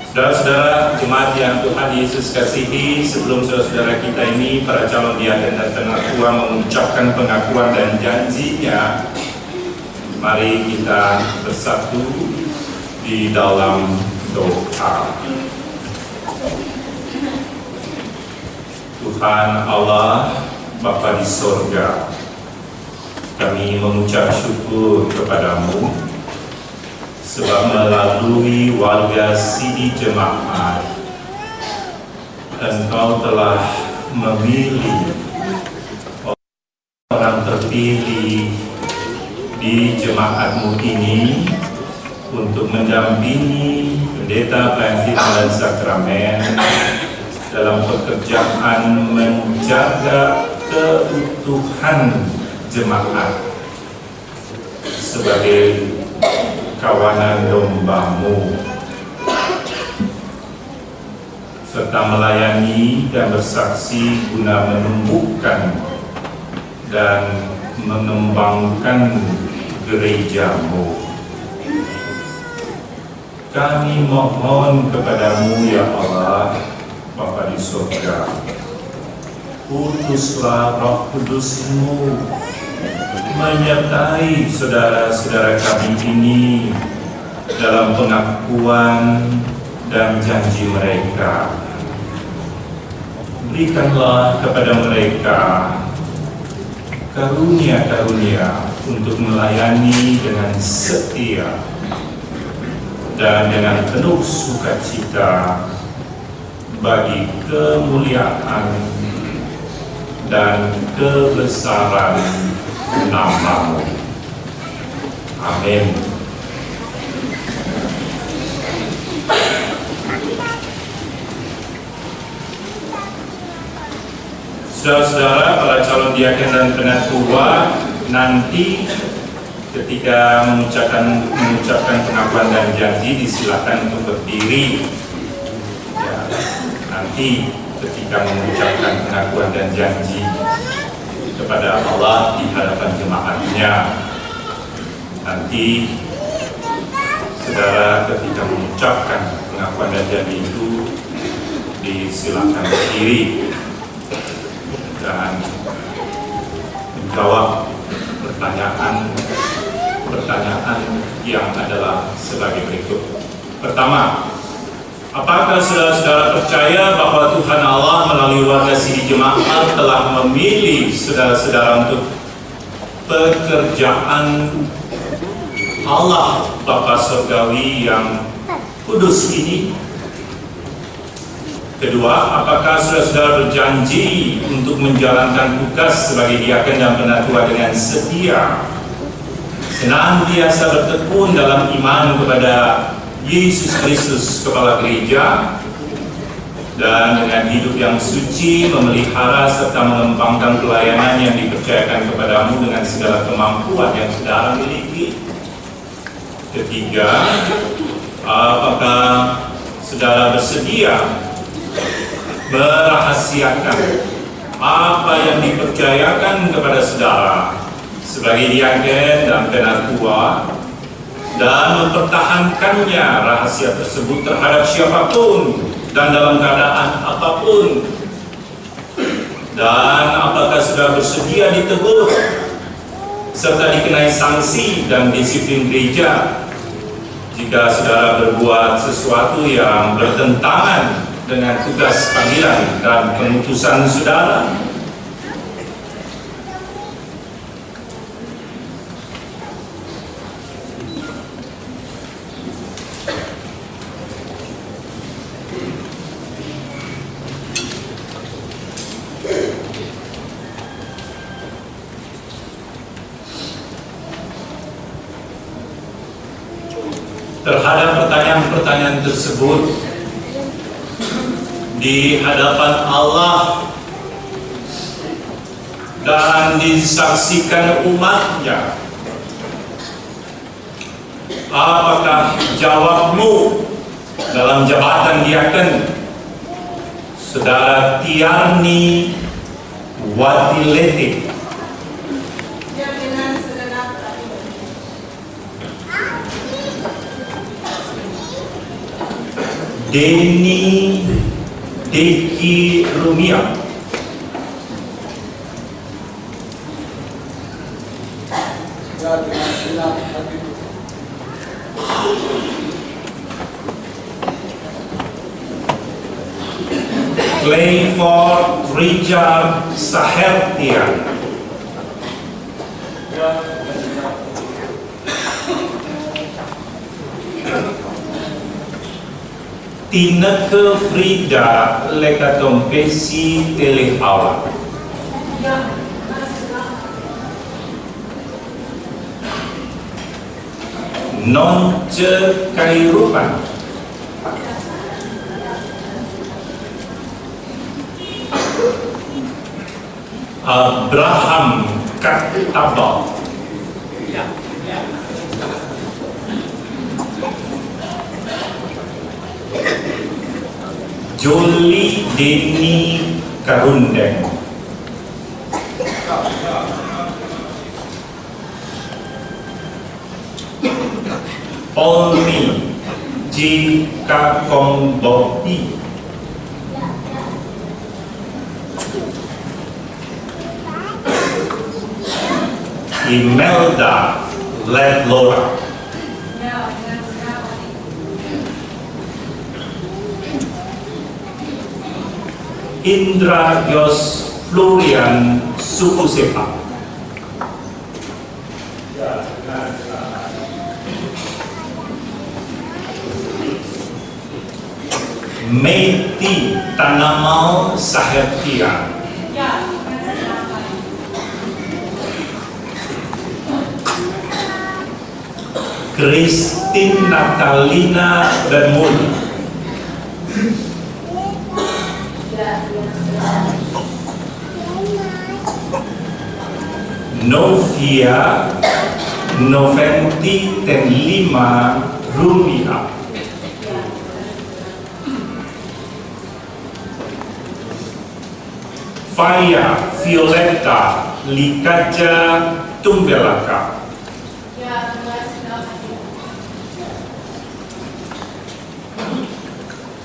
Saudara-saudara jemaat yang Tuhan Yesus kasihi, sebelum saudara-saudara kita ini, para calon diaken dan penatua, mengucapkan pengakuan dan janjinya, mari kita bersatu di dalam doa. Tuhan Allah, Bapa di sorga, kami mengucap syukur kepadamu sebab melalui warga Sidi Jemaat Engkau telah memilih orang terpilih di jemaatmu ini untuk mendampingi pendeta pelayanan dan sakramen dalam pekerjaan menjaga keutuhan jemaat sebagai kawanan dombamu, serta melayani dan bersaksi guna menumbuhkan dan mengembangkan gerejamu. Kami mohon kepadamu ya Allah, Bapa di surga, utuslah Roh Kudus-Mu menyertai saudara-saudara kami ini dalam pengakuan dan janji mereka. Berikanlah kepada mereka karunia-karunia untuk melayani dengan setia dan dengan penuh sukacita bagi kemuliaan dan kebesaran nama-Mu. Amin. Saudara-saudara, para calon diaken dan penatua, nanti ketika mengucapkan pengakuan dan janji, disilakan untuk berdiri. Ya, nanti ketika mengucapkan pengakuan dan janji kepada Allah di hadapan jemaatnya, nanti saudara ketika mengucapkan pengakuan dan janji itu disilakan berdiri dan menjawab pertanyaan yang adalah sebagai berikut. Pertama, apakah saudara-saudara percaya bahwa Tuhan Allah melalui warga siri jemaat telah memilih saudara-saudara untuk pekerjaan Allah Bapa Surgawi yang kudus ini? Kedua, apakah saudara-saudara berjanji untuk menjalankan tugas sebagai diaken dan penatua dengan setia, senantiasa bertekun dalam iman kepada Yesus Kristus Kepala Gereja, dan dengan hidup yang suci memelihara serta mengembangkan pelayanan yang dipercayakan kepadamu dengan segala kemampuan yang saudara miliki? Ketiga, apakah saudara bersedia merahasiakan apa yang dipercayakan kepada saudara sebagai diaken dan penatua dan mempertahankannya rahasia tersebut terhadap siapapun dan dalam keadaan apapun? Dan apakah saudara bersedia ditegur serta dikenai sanksi dan disiplin gereja jika saudara berbuat sesuatu yang bertentangan dengan tugas panggilan dan pengutusan saudara? Terhadap pertanyaan-pertanyaan tersebut di hadapan Allah dan disaksikan umatnya, apakah jawabmu dalam jabatan diaken Saudara Tiarni Watilete? Deni Deki Rumia. Clayford Richard Sahertian. Tineke Frida Lekatompesi Telehawa. Nonce Kairupan. Abraham Katabal. Joli Deni Karundeng. Olmi J. Kakombopi. Imelda Ledlora. Indra Yos Florian Sukusepa. Meti Tanamal Saheptia. Christine Natalina Bermudi. Novia Noventi Tenlima Rumia. Faya Violeta Likaja Tumbelaka.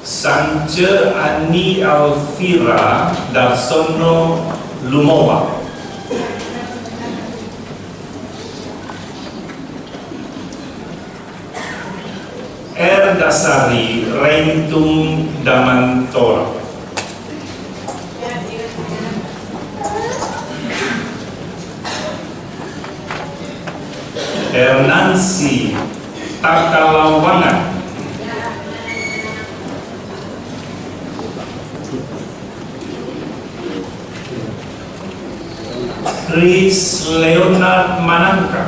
Sanje Ani Alvira Darsono Lumowa. Dasari Rentum Damantora. Ernansi Takalawangan. Chris Leonard Manangka.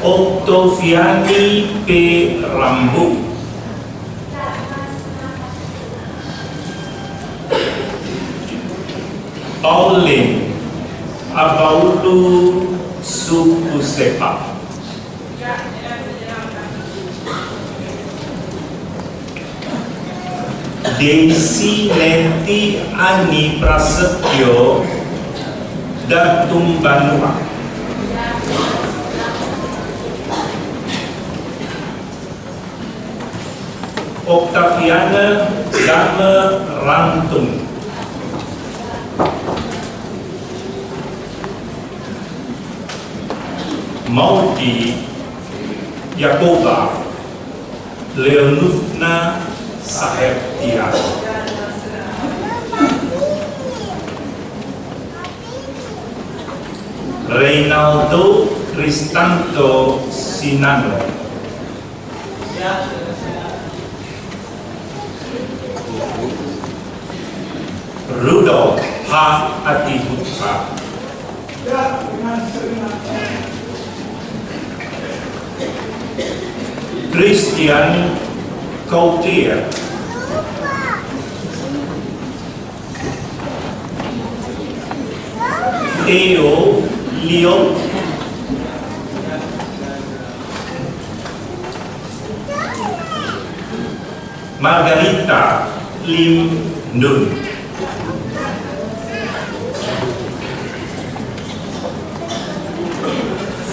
Oktoviani P. Rambu. Pauline Abaulu Sukusepa. Desi Neti Ani Prasetyo Datum Banua. Octaviana Dame Rantum. Maudi Yakoba Leonufna Saheptia. Reynaldo Cristanto Sinano. Rudolf H. Atiputra. Christian Coutier. Theo Leon. Margarita Lim Nun.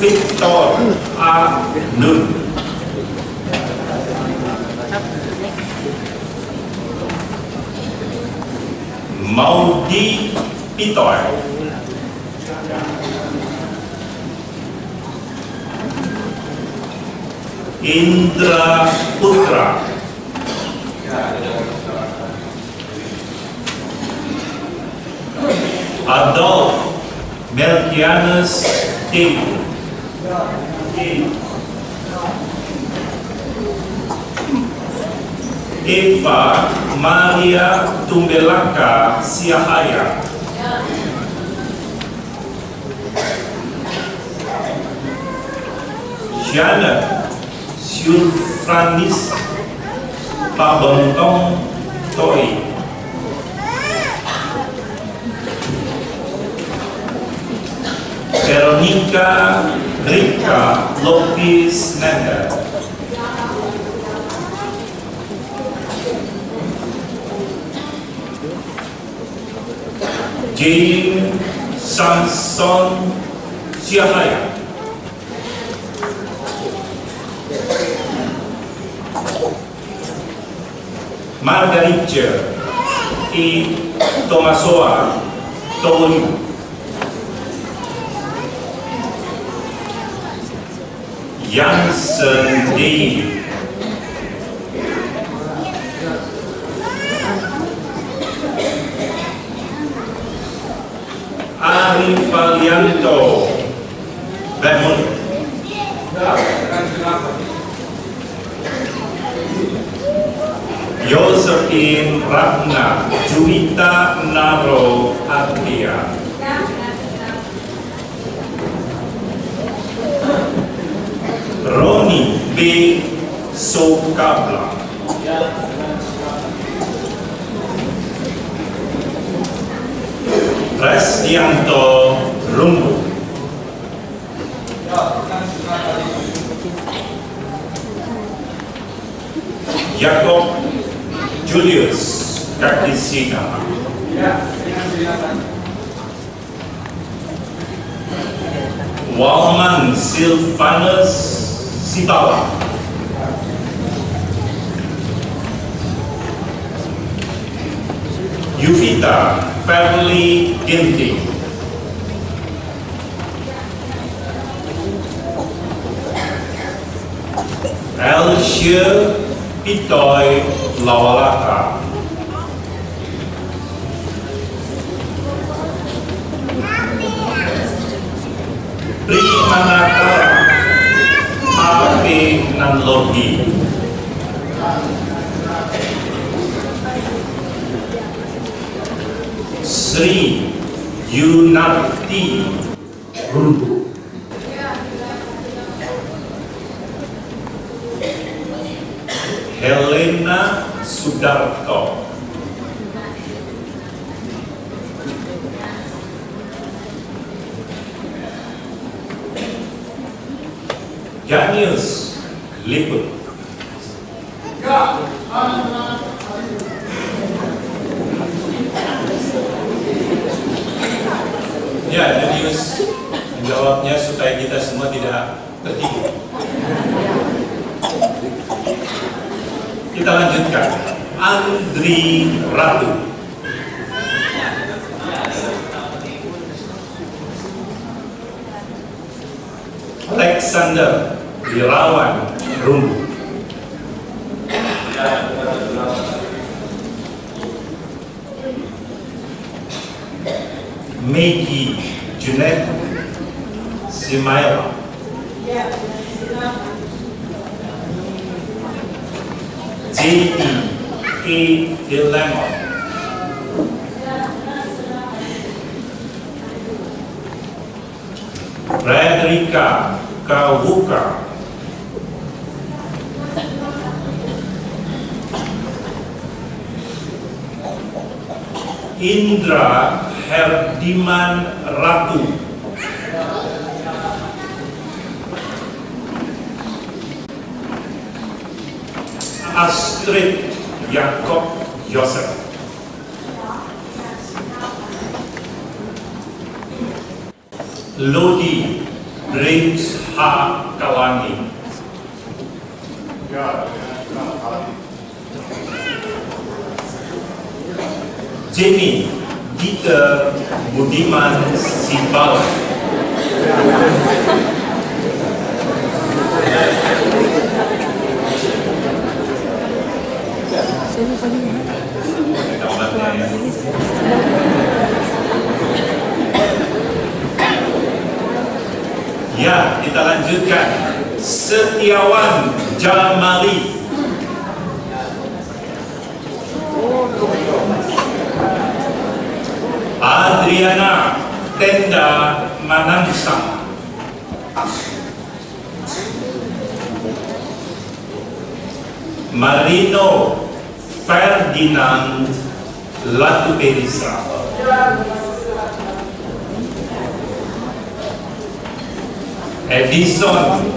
Victor A. Nun. Maudi Pitoy. Indra Putra. Adolf Melkianus Teguh. Eva Maria Tumbelaka Siahaya. Janet Sulfranis Pabontong Toi. Veronica Rika Lopez Nanda. James Samson Siahaya. Margarita E. Tomasoa Tolu. Jansen Dave. Ari Valianto Badmont. Josephine Ratna Juwita Naro Adria. Roni B. Sokabla. Restianto Rumbu. Jacob Julius Kakisina. Walman Silvanus Sitawa. Yuvita Family Ginting. Elshire Pitoy Lawalaka. Primanatara Ape Nanlogi. Sri Yunarti Rundu. Helena Sudarto. Janius Liput. Ya, Janius menjawabnya supaya kita semua tidak tertipu. Kita lanjutkan. Andri Ratu. Alexander Wirawan Rumbu. Maggie Junet Simaira. J.E. A. Dilemon. Frederica Kawuka. Indra Herdiman Ratu. Astrid Yakob Yosef. Lodi Briggs H. Kalangi. Jenny Dieter Budiman Sibala. Ya, kita lanjutkan. Setiawan Jamali. Adriana Tenda Manansang. Marino Ferdinand Latuperisa. Edison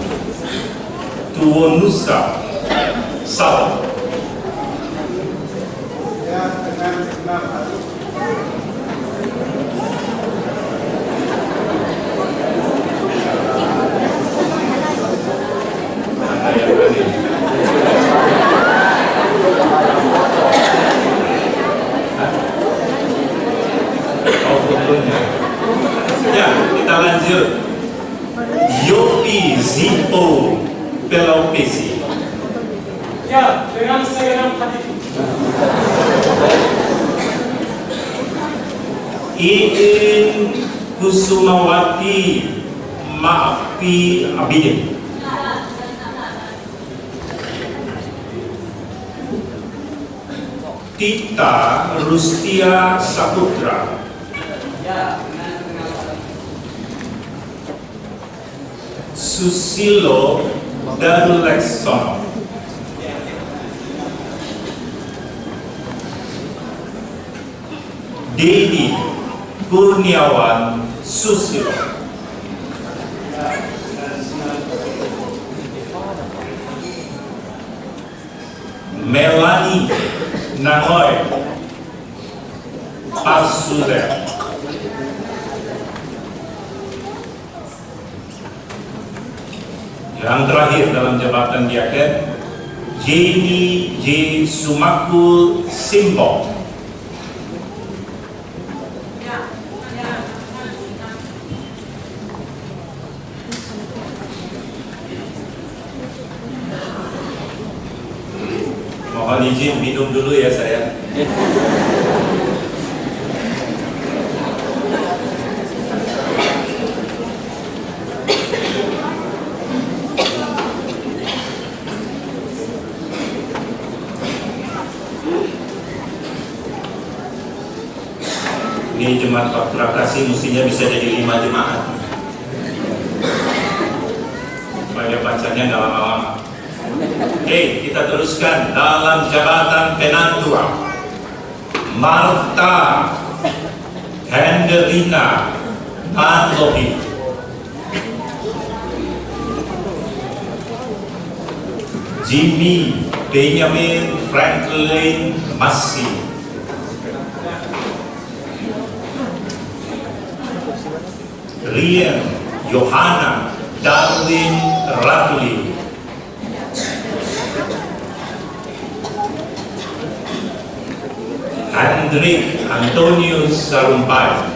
Tuonusa Sal. Ya, kita lanjut. Yopi Zippo Pelopesi. Ya, dengan segenap hati. Iin Kusumawati Maafi Abidin. Tita Rustia Saputra. Susilo Daruleksono. Dedi Kurniawan Susilo. Melanie Nangoy Pasuder. Yang terakhir dalam jabatan diaken, Jenny J. Sumakul Simbo. Mohon izin minum dulu ya saya. Ini jemaat Pak Prakasi mestinya bisa jadi 5 jemaat. Supaya bacanya nggak lama-lama. Oke, kita teruskan dalam jabatan penantua. Marta Henderina Nanlohi. Jimmy Benjamin Franklin Massi. Rian Johanna Darwin Ratuli. Hendrik Antonius Sarumpai.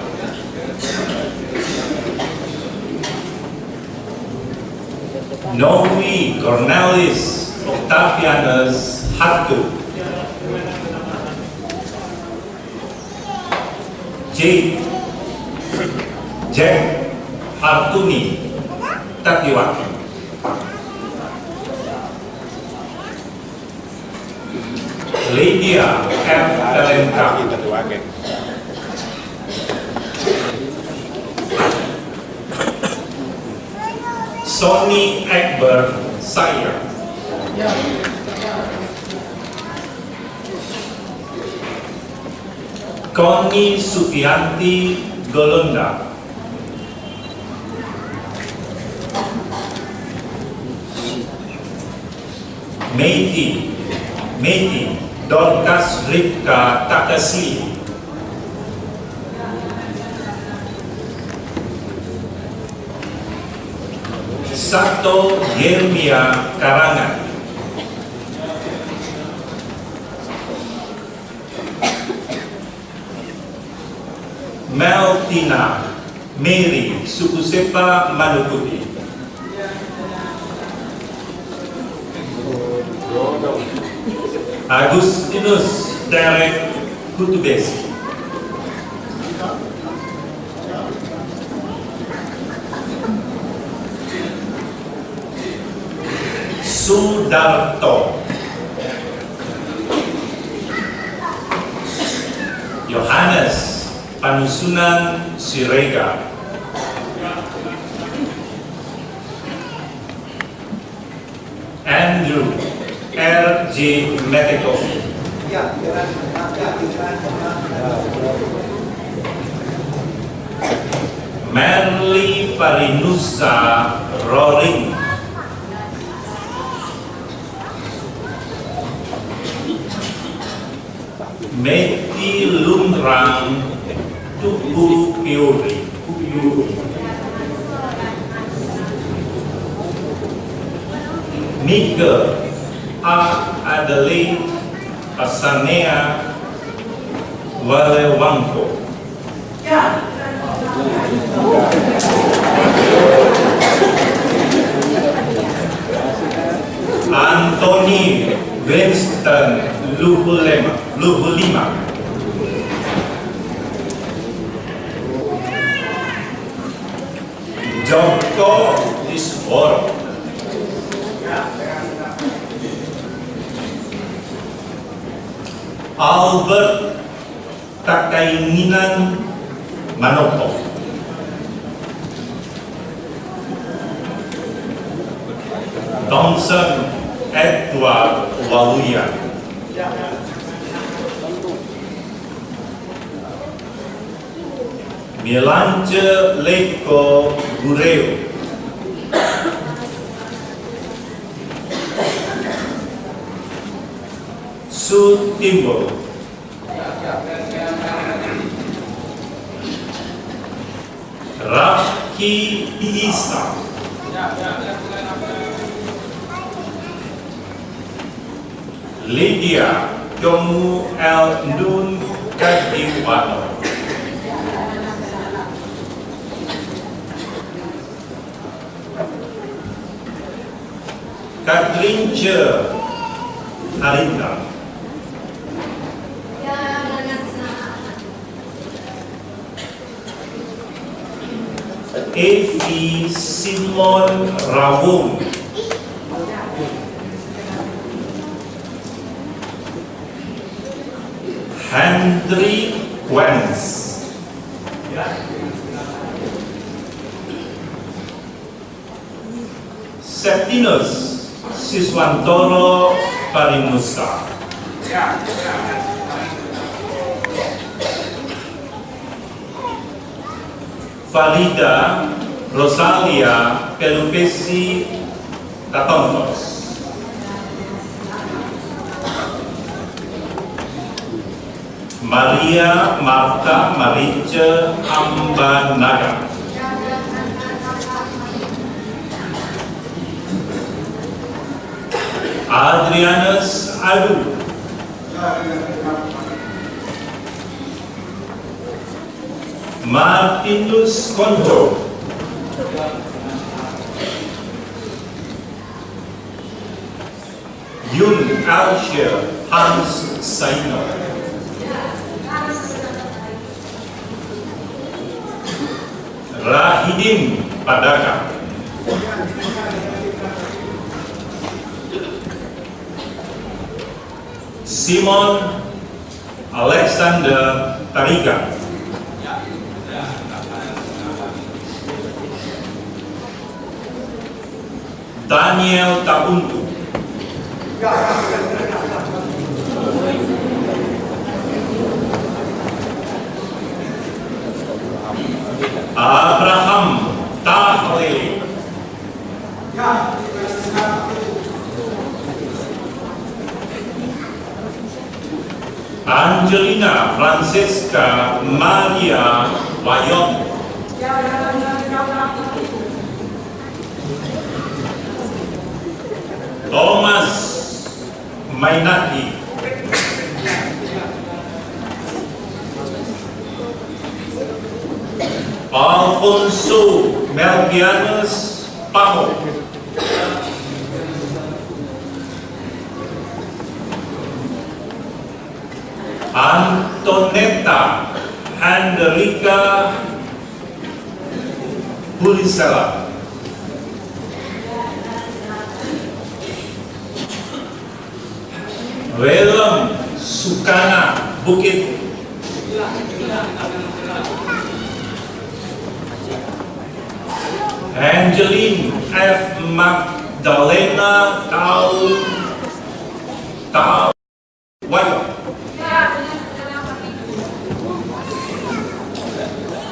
Noe Cornelis Octavianus Hatu. Jack Hartuni Takiwati. Lydia F. Telenka. Sony Egbert Sayer. Connie Sufianti Golonda. Meiti Dorcas Ripka Takasi. Sato Yermia Karangan. Meltina Mary Sukusepa Manukuti. Agustinus Derek Kutubesi. Sudarto, Yohanes Panusunan Siregar, Andrew R.J. Meteko, Merly Parinusa Roring, Meti Lumrang Tupu Piuri, Mika A. Adelaide Pasanea Walewangko, Anthony Winston Luhulima, Joko Isworo, Albert Takainginan Manopo, Thompson Edward Waluya, Milance Leko Gureo, Su Timbo, Rafki Isa, Lydia Jomu El Nun Kadiwano, Kathleen Je Harinda, Evi Simon Rawung, Henry Wentz, Septinus Siswantoro Parimusa, Farida Rosalia Pelupesi Katontos, Maria Marta Marice Ambanaga, Adrianus Adu, Martinus Konto, Yun Alsher Hans Saino, Rahidin Padaka, Simon Alexander Tariga, Daniel Tauntu, Abraham Tahlil, Angelina Francesca Maria Wayon, Thomas Mainaki, Alfonso Melgianus Paho, Antonetta Andrika Bulisela, Willem Sukana Bukit, Angeline F. Magdalena Tawayo,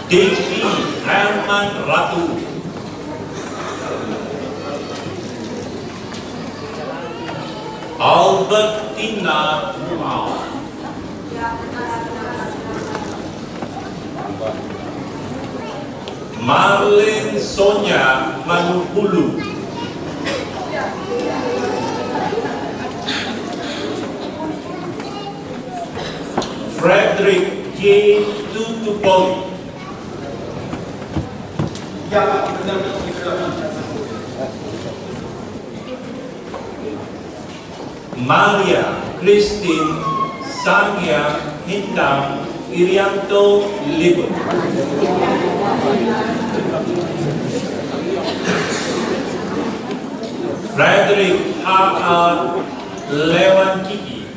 Devi Herman Ratu, Albertina Mau, Marlene Sonia Manupulu, Frederick J. Tutupoli, Maria Christine Sangya Hindam Irianto Libun, Frederick H.R. Lewan Kiki,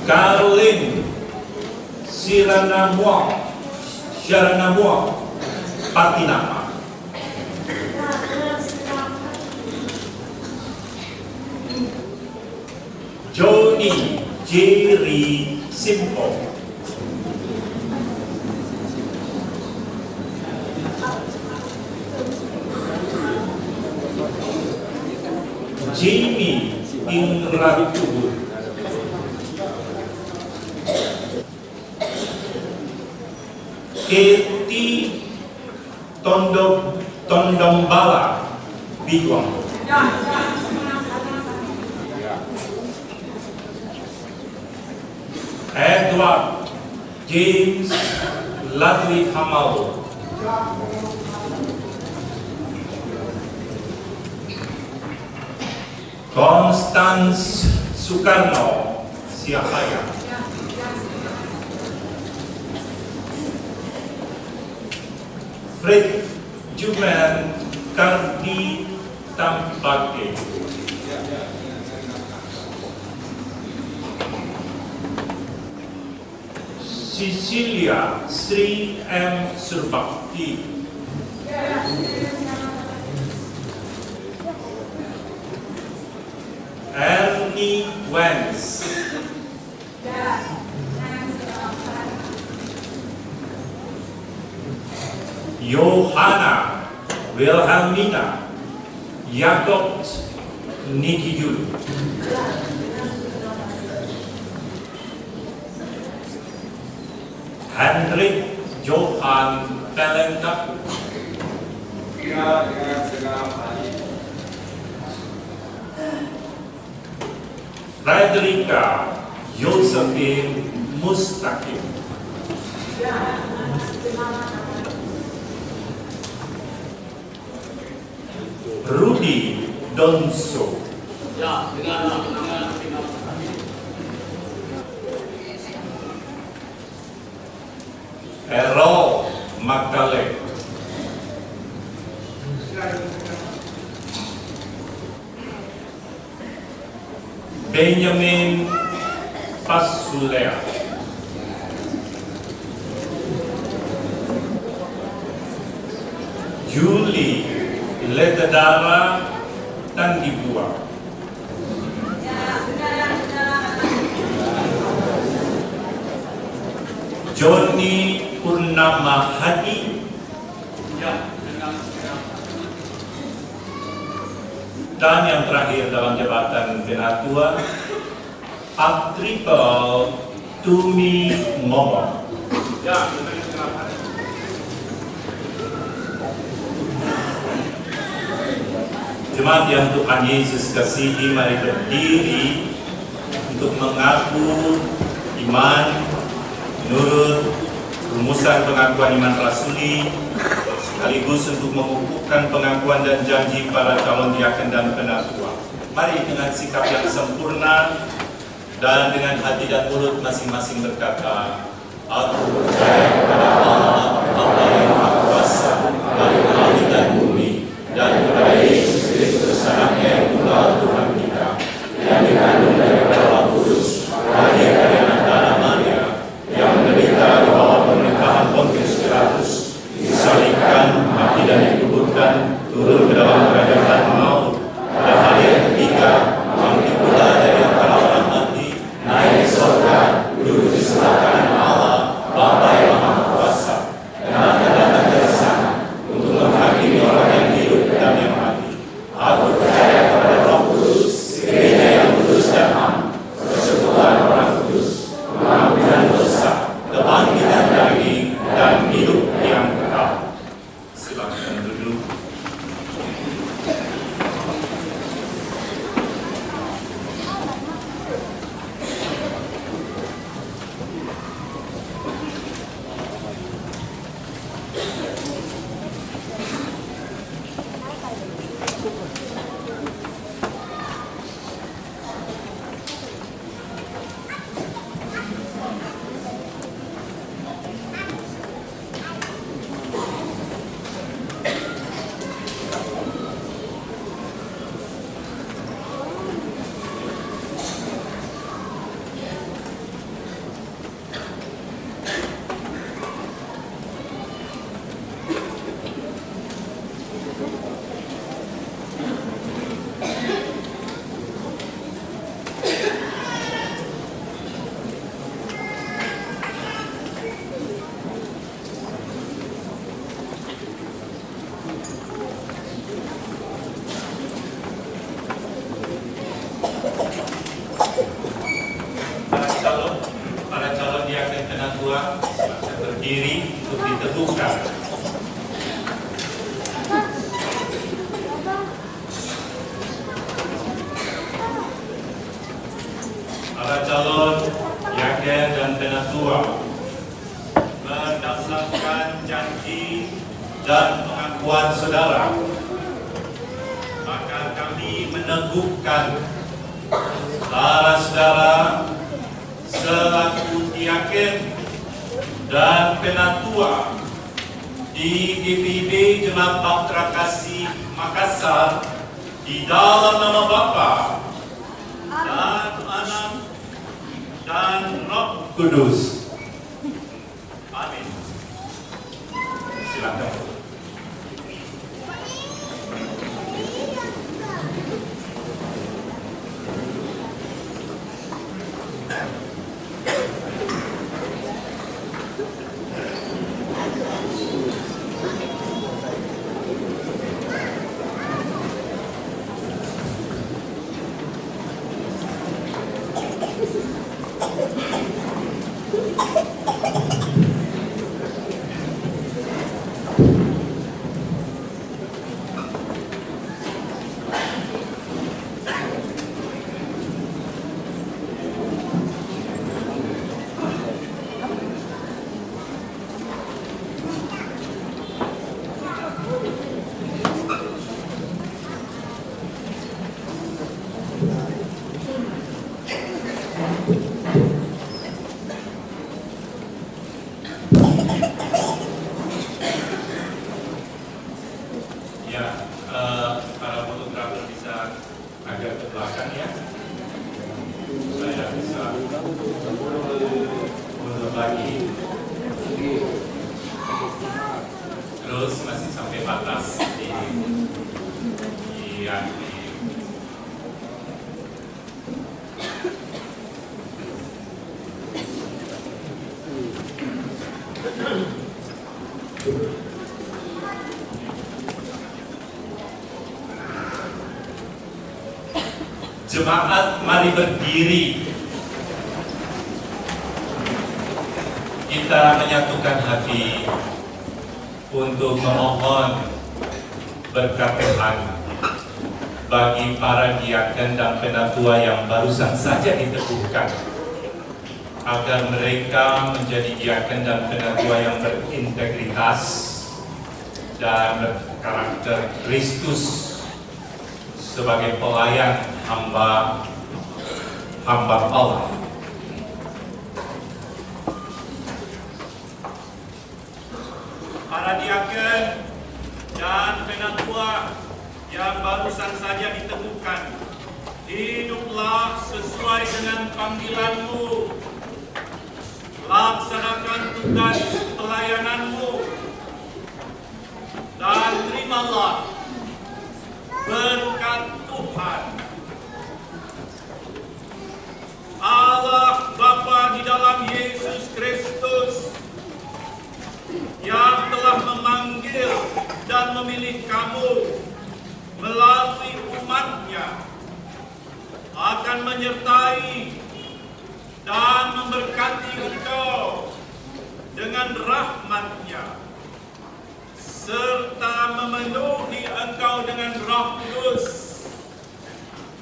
Caroline Sharanamua Patinama, Jody Jerry Simpo, Jamie Inratubur, Katie Tondombala Bigwang, Edward James Ladwi Hamal, Constance Soekarno Siahaya, Fred Juman Kardi Tampake, Cecilia Sri M. Surbakti, Ernie Wens, Johanna Wilhelmina Jakob Nikijul, Hendrik Johan Pelentaku, Frederica Josephine Mustaqim, Rudy Donso, Errol Magdalene, Benjamin Pasulea, Julie Letadara Tandibua, Johnny Purnama Hadi, dan yang terakhir dalam jabatan Penatua, Atribal Tumi Momo. Jemaat yang Tuhan Yesus kasihi, mari berdiri untuk mengaku iman menurut rumusan pengakuan iman rasuli, sekaligus untuk mengukuhkan pengakuan dan janji para calon diaken dan penatua. Mari dengan sikap yang sempurna dan dengan hati dan mulut masing-masing berkata, aku percaya kepada Allah, Bapa yang Maha Kuasa, Bapa langit dan bumi, dan kepada Yesus Kristus, Anak penatua silakan berdiri untuk diteguhkan. Para calon yakin dan penatua berdasarkan janji dan pengakuan saudara, maka kami meneguhkan saudara selaku yakin dan penatua di DPD Jemaat Bahtera Kasih Makassar di dalam nama Bapa dan Anak dan Roh Kudus. Amin. Silakan. Ya, para fotografer bisa agak ke belakang ya. Saya bisa mundur lagi. Terus masih sampai batas di Jemaat, mari berdiri. Kita menyatukan hati untuk memohon berkat Tuhan bagi para diaken dan penatua yang barusan saja diteguhkan, agar mereka menjadi diaken dan penatua yang berintegritas dan berkarakter Kristus sebagai pelayan hamba Allah. Para diaken dan penatua yang barusan saja ditemukan, hiduplah sesuai dengan panggilanmu, laksanakan tugas pelayananmu, dan terimalah berkat Tuhan. Allah Bapa di dalam Yesus Kristus yang telah memanggil dan memilih kamu melalui umat-Nya akan menyertai dan memberkati engkau dengan rahmat-Nya, serta memenuhi engkau dengan Roh Kudus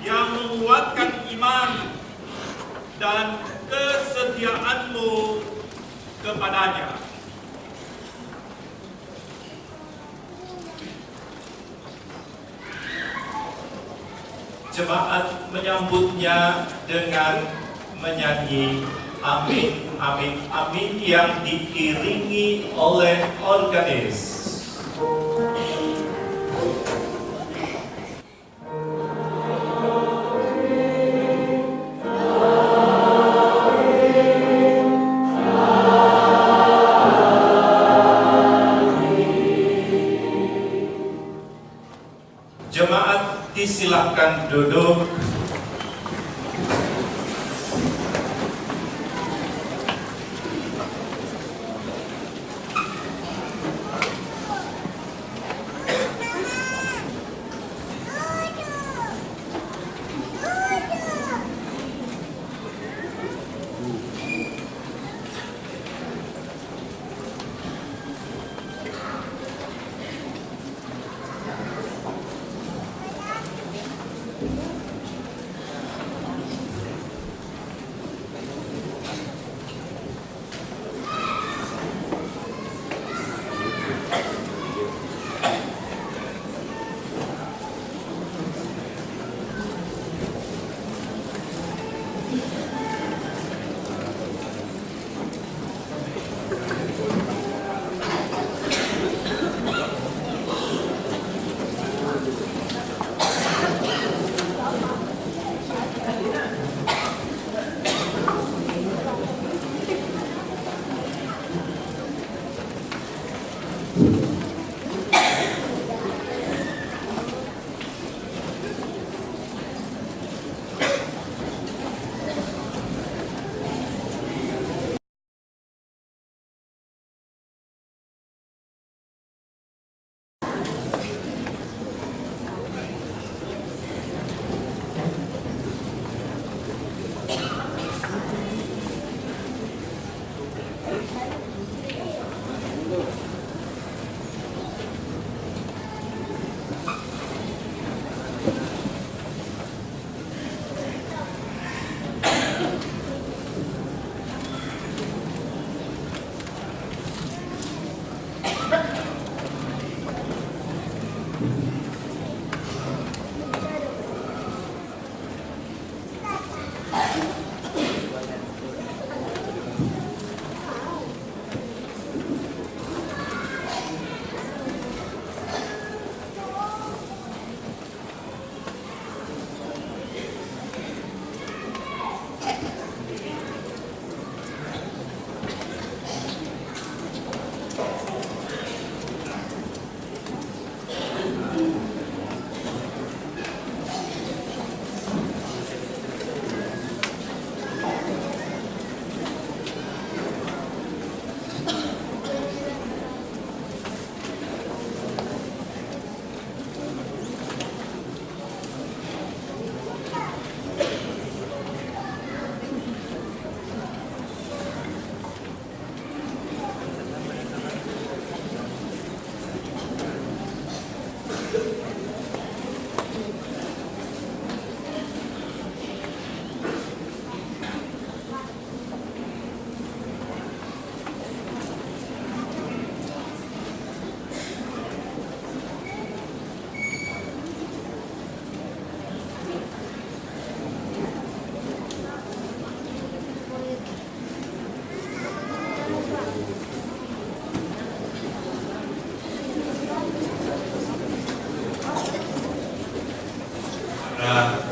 yang menguatkan iman dan kesetiaanmu kepadanya. Jemaat menyambutnya dengan menyanyi Amin, Amin, Amin yang diiringi oleh organis. Jemaat disilahkan duduk.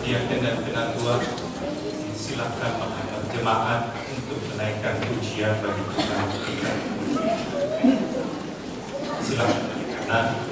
Yakin dan penatua, silakan menghadap jemaat untuk menaikkan pujian bagi Tuhan kita. Silakan kanan.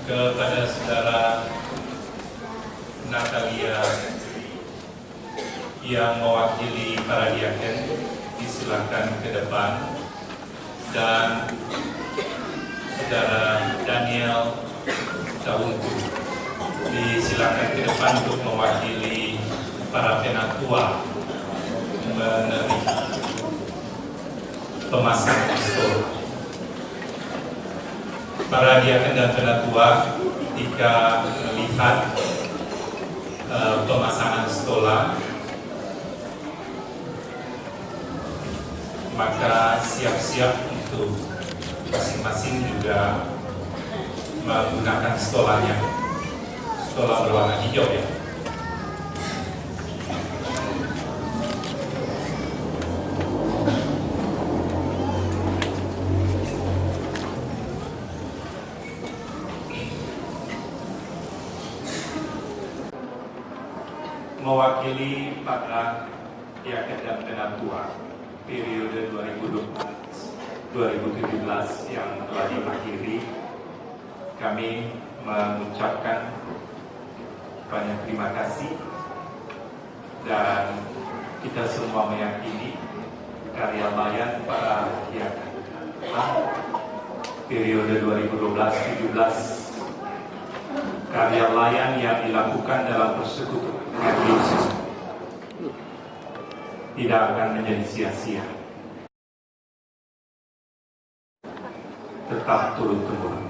kepada saudara Natalia yang mewakili para diaken disilakan ke depan, dan saudara Daniel Tawungku disilakan ke depan untuk mewakili para penatua menerima pemasangan stol. Para diaken dan penatua ketika melihat pemasangan stola, maka siap-siap untuk masing-masing juga menggunakan stolanya, stola berwarna hijau ya. Mewakili para diaken dan penatua periode 2017 yang telah diakhiri, kami mengucapkan banyak terima kasih, dan kita semua meyakini karya layan para diaken periode 2012-17, karya layan yang dilakukan dalam persekutuan Yesus tidak akan menjadi sia-sia, tetap turun-temurun.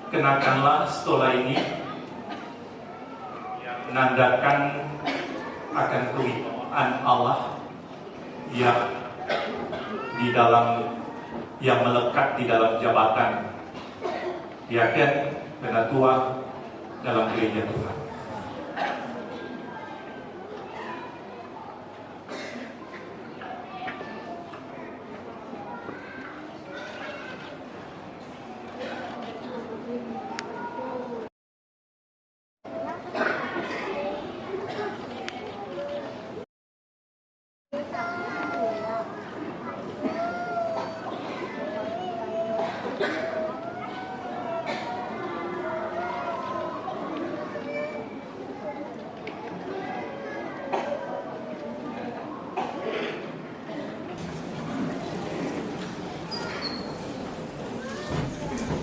Kenakanlah stola ini yang menandakan akan kelimpahan Allah yang melekat di dalam jabatan diaken penatua dalam gereja Tuhan.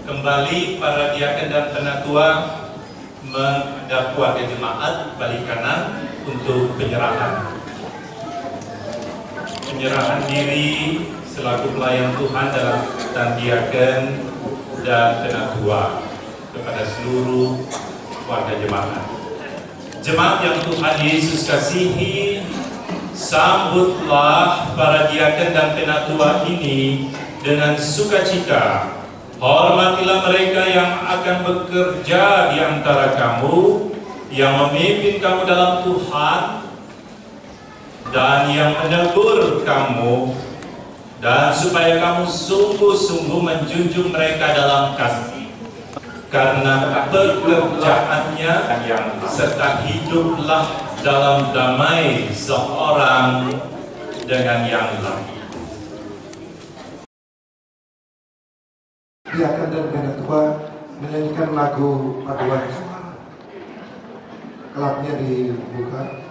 Kembali para diaken dan penatua menghadap keluarga jemaat balik kanan untuk penyerahan. Penyerahan diri selaku pelayan Tuhan dan diaken dan penatua kepada seluruh keluarga jemaat. Jemaat yang Tuhan Yesus kasihi, sambutlah para diaken dan penatua ini dengan sukacita. Hormatilah mereka yang akan bekerja di antara kamu, yang memimpin kamu dalam Tuhan, dan yang menegur kamu, dan supaya kamu sungguh-sungguh menjunjung mereka dalam kasih, karena pekerjaannya serta hiduplah dalam damai seorang dengan yang lain. Diaken dan penatua menyanyikan lagu paduan suara. Klubnya dibuka.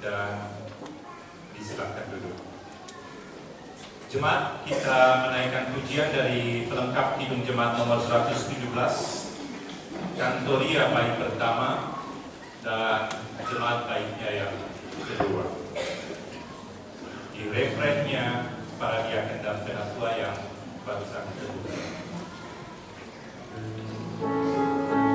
dan disilakan duduk. Jemaat, kita menaikkan pujian dari pelengkap Kidung Jemaat nomor 117, Kantoria bait pertama dan Jemaat baitnya yang kedua. Di refrennya para diaken dan penatua yang barusan kedua. Hallelujah.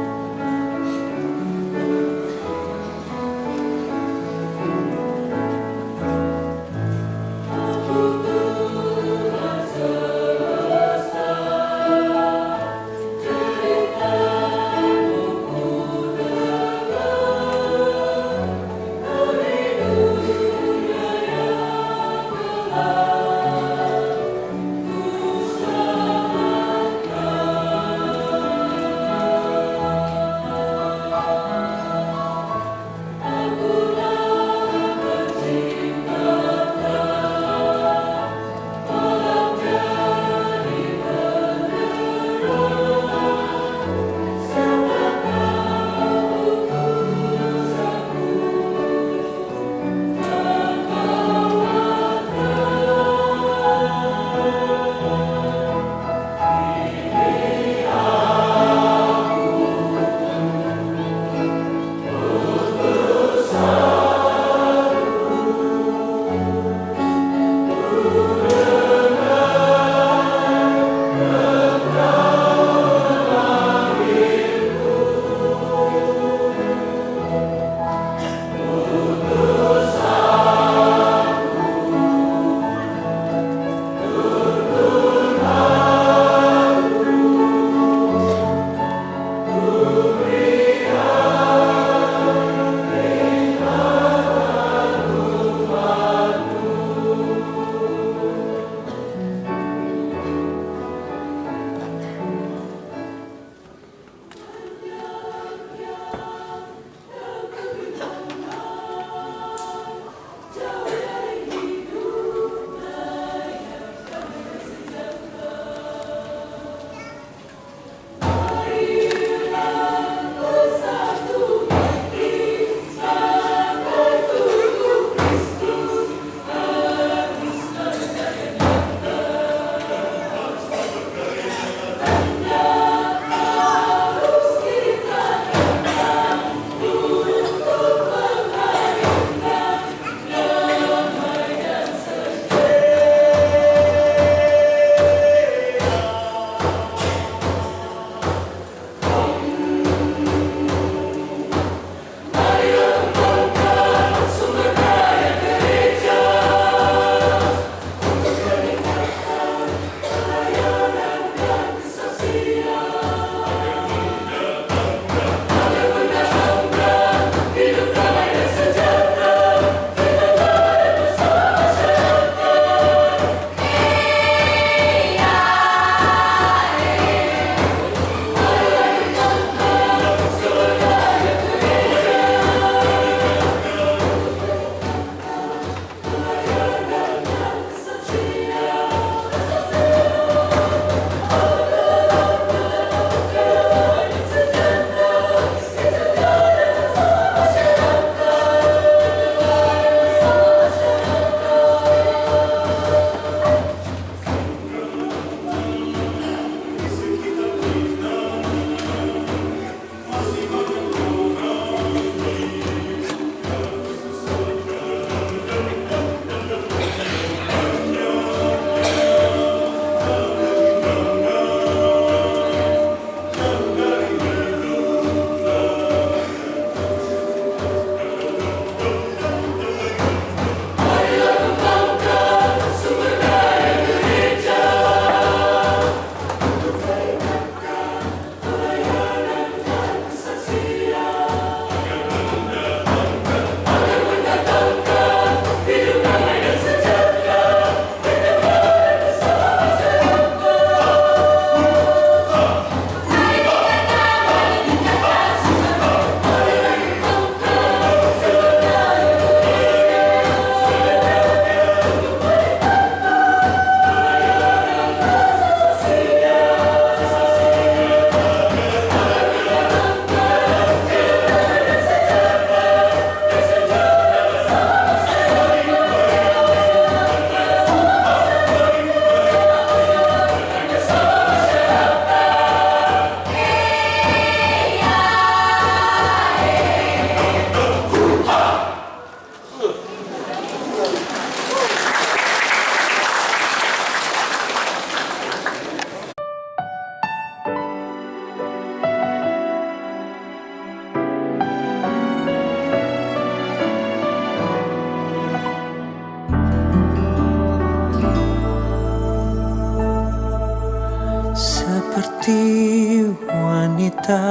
seperti wanita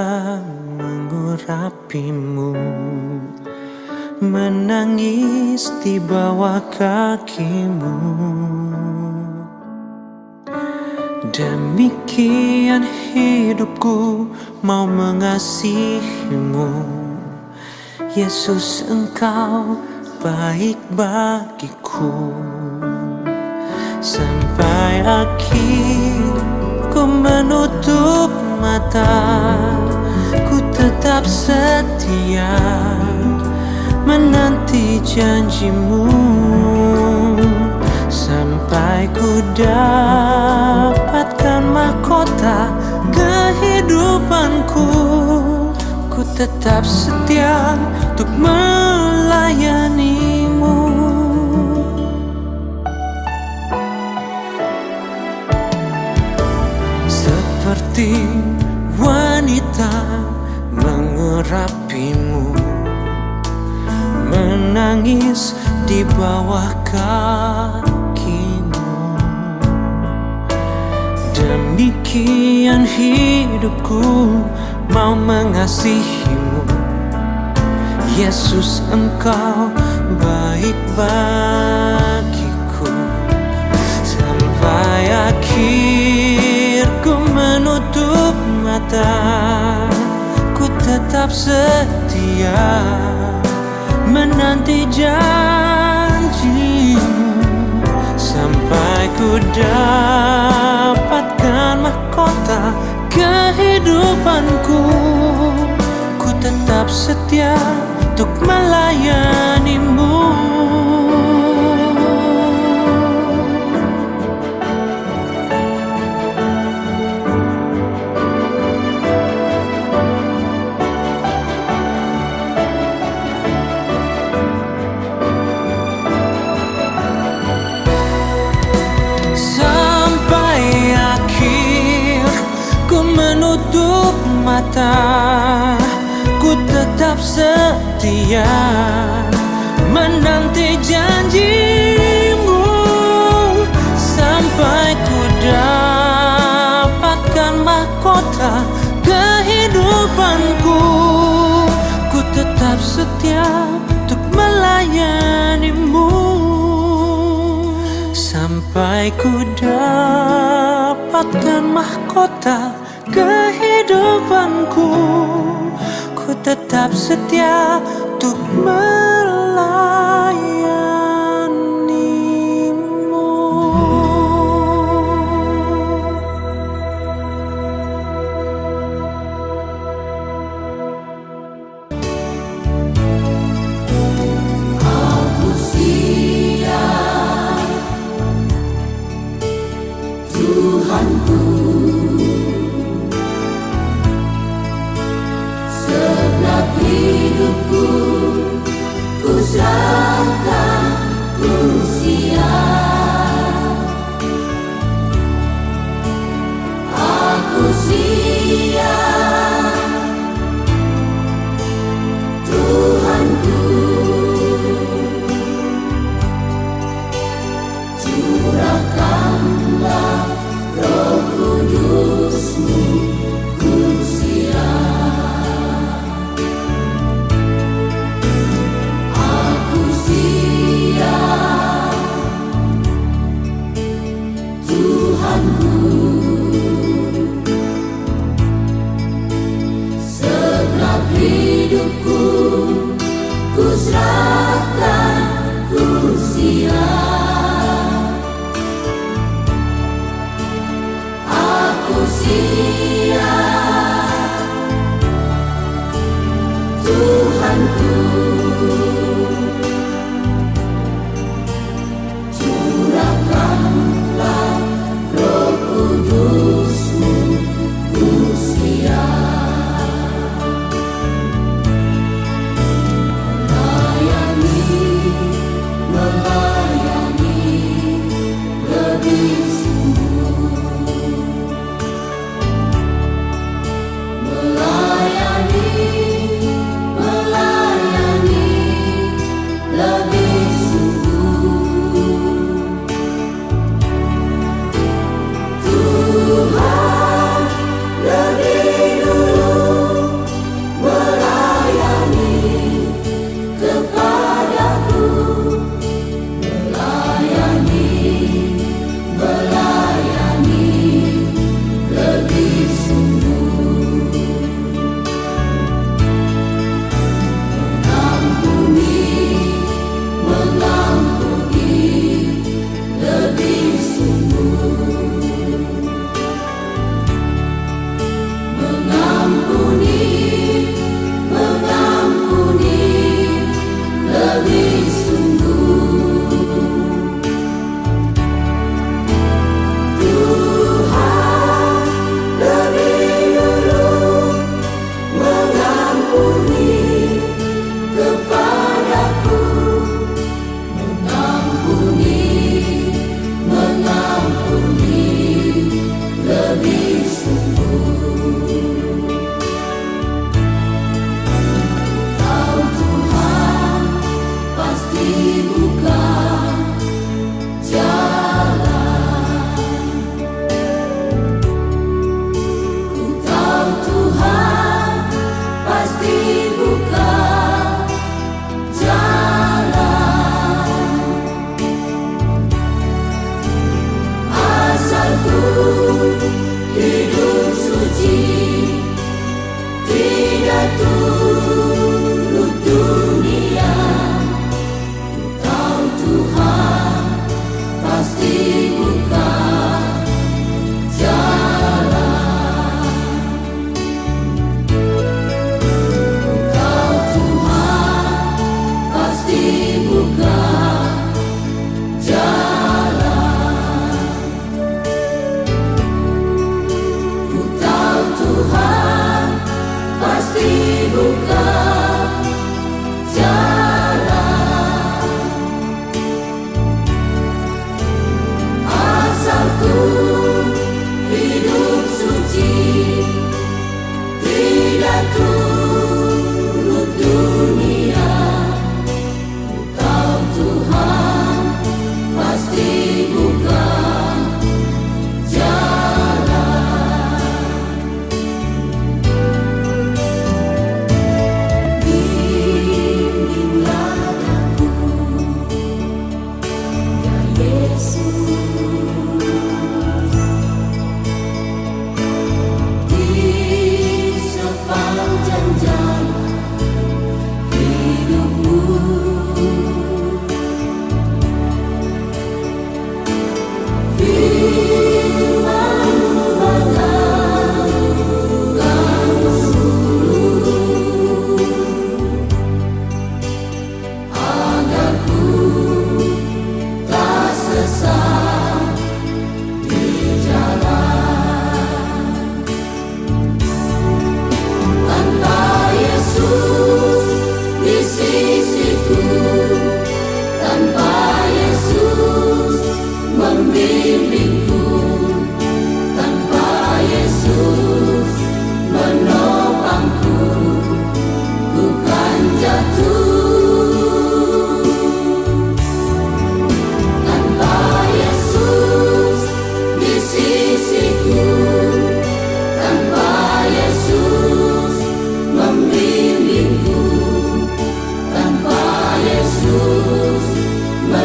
mengurapimu, menangis di bawah kakimu. Demikian hidupku mau mengasihimu, Yesus, Engkau baik bagiku. Sampai akhir ku menutup mata, ku tetap setia menanti janjimu. Sampai ku dapatkan mahkota kehidupanku, ku tetap setia untuk melayanimu. Seperti wanita mengurapimu, menangis di bawah kakimu. Demikian hidupku mau mengasihimu, Yesus, Engkau baik bagiku. Sampai akhir ku menutup mata, ku tetap setia menanti janjimu. Sampai ku dapatkan mahkota kehidupanku, ku tetap setia untuk melayanimu. Menutup mata, ku tetap setia menanti janjimu. Sampai ku dapatkan mahkota kehidupanku, ku tetap setia untuk melayanimu. Sampai ku dapatkan mahkota kehidupanku, ku tetap setia untuk melayanimu. Aku siap, Tuhanku. Sebelum hidupku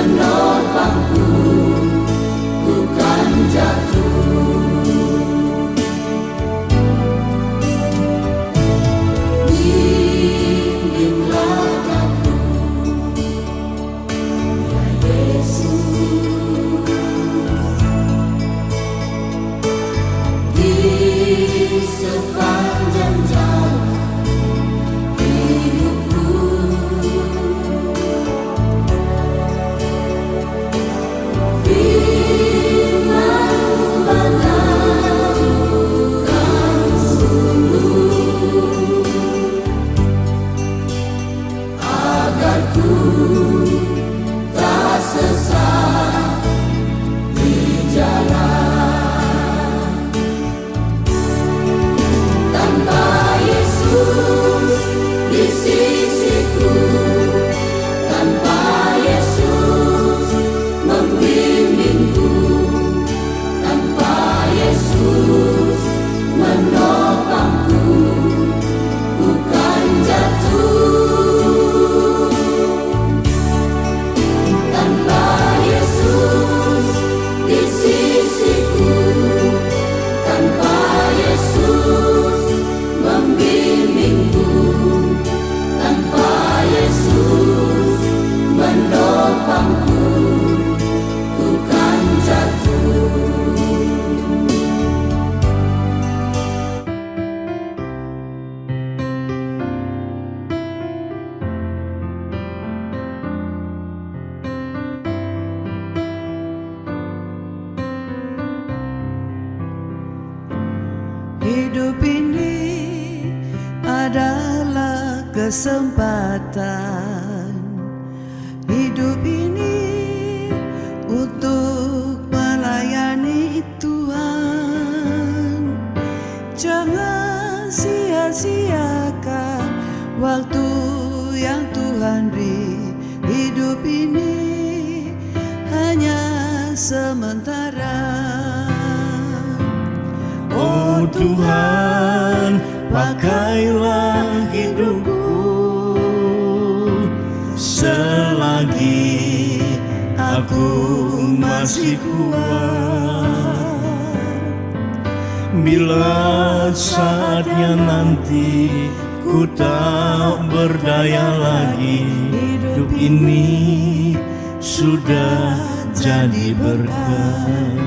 menopangku, bukan jatuh. Bimbinglah aku, ya Yesus, di sepanjang jalan hidupku. Firman-Mu bagaikan sulur, agar ku tak sesat di jalan. Tanpa Yesus di sisiku, tanpa Yesus membimbingku, tanpa Yesus menopangku, bukan jatuh. Tanpa Yesus di sisiku, tanpa Yesus membimbingku, tanpa Yesus menopangku, bukan jatuh. Hidup ini adalah kesempatan. Hidup ini untuk melayani Tuhan. Jangan sia-siakan waktu yang Tuhan beri. Hidup ini hanya sementara. Oh Tuhan, pakailah hidupku selagi aku masih kuat. Bila saatnya nanti ku tak berdaya lagi, hidup ini sudah jadi berkat.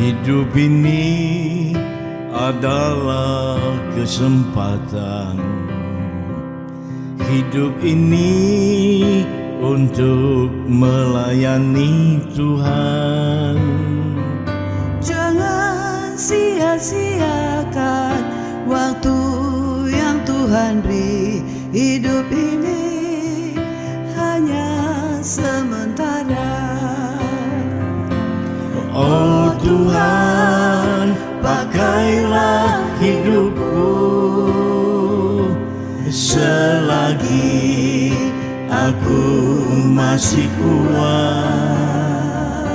Hidup ini adalah kesempatan. Hidup ini untuk melayani Tuhan. Jangan sia-siakan waktu yang Tuhan beri. Hidup ini hanya sementara. Oh Tuhan, pakailah hidupku selagi aku masih kuat.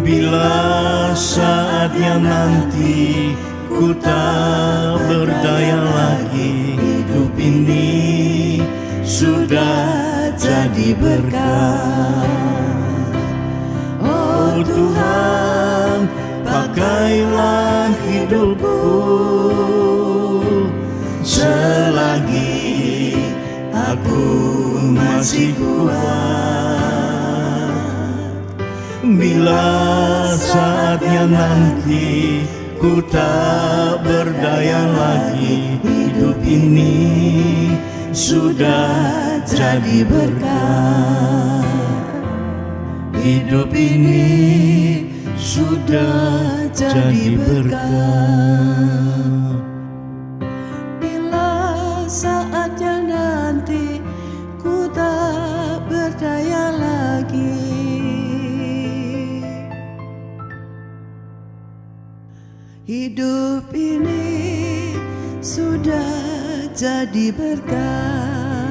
Bila saatnya nanti ku tak berdaya lagi, hidup ini sudah jadi berkat. Oh Tuhan, pakailah hidupku selagi aku masih kuat. Bila saatnya nanti ku tak berdaya lagi, hidup ini sudah jadi berkat. Hidup ini sudah jadi berkat. Bila saatnya nanti ku tak berdaya lagi, hidup ini sudah jadi berkah.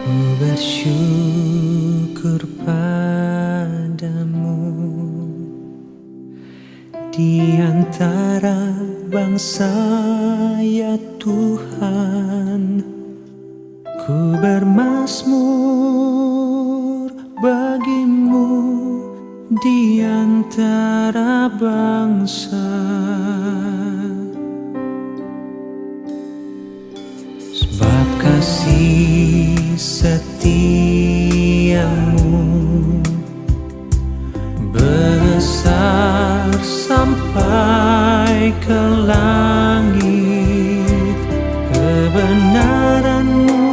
Ku bersyukur padamu di antara bangsa, ya Tuhan. Ku bermazmur bagimu di antara bangsa. Sebab kasih setiamu besar sampai ke langit, kebenaranmu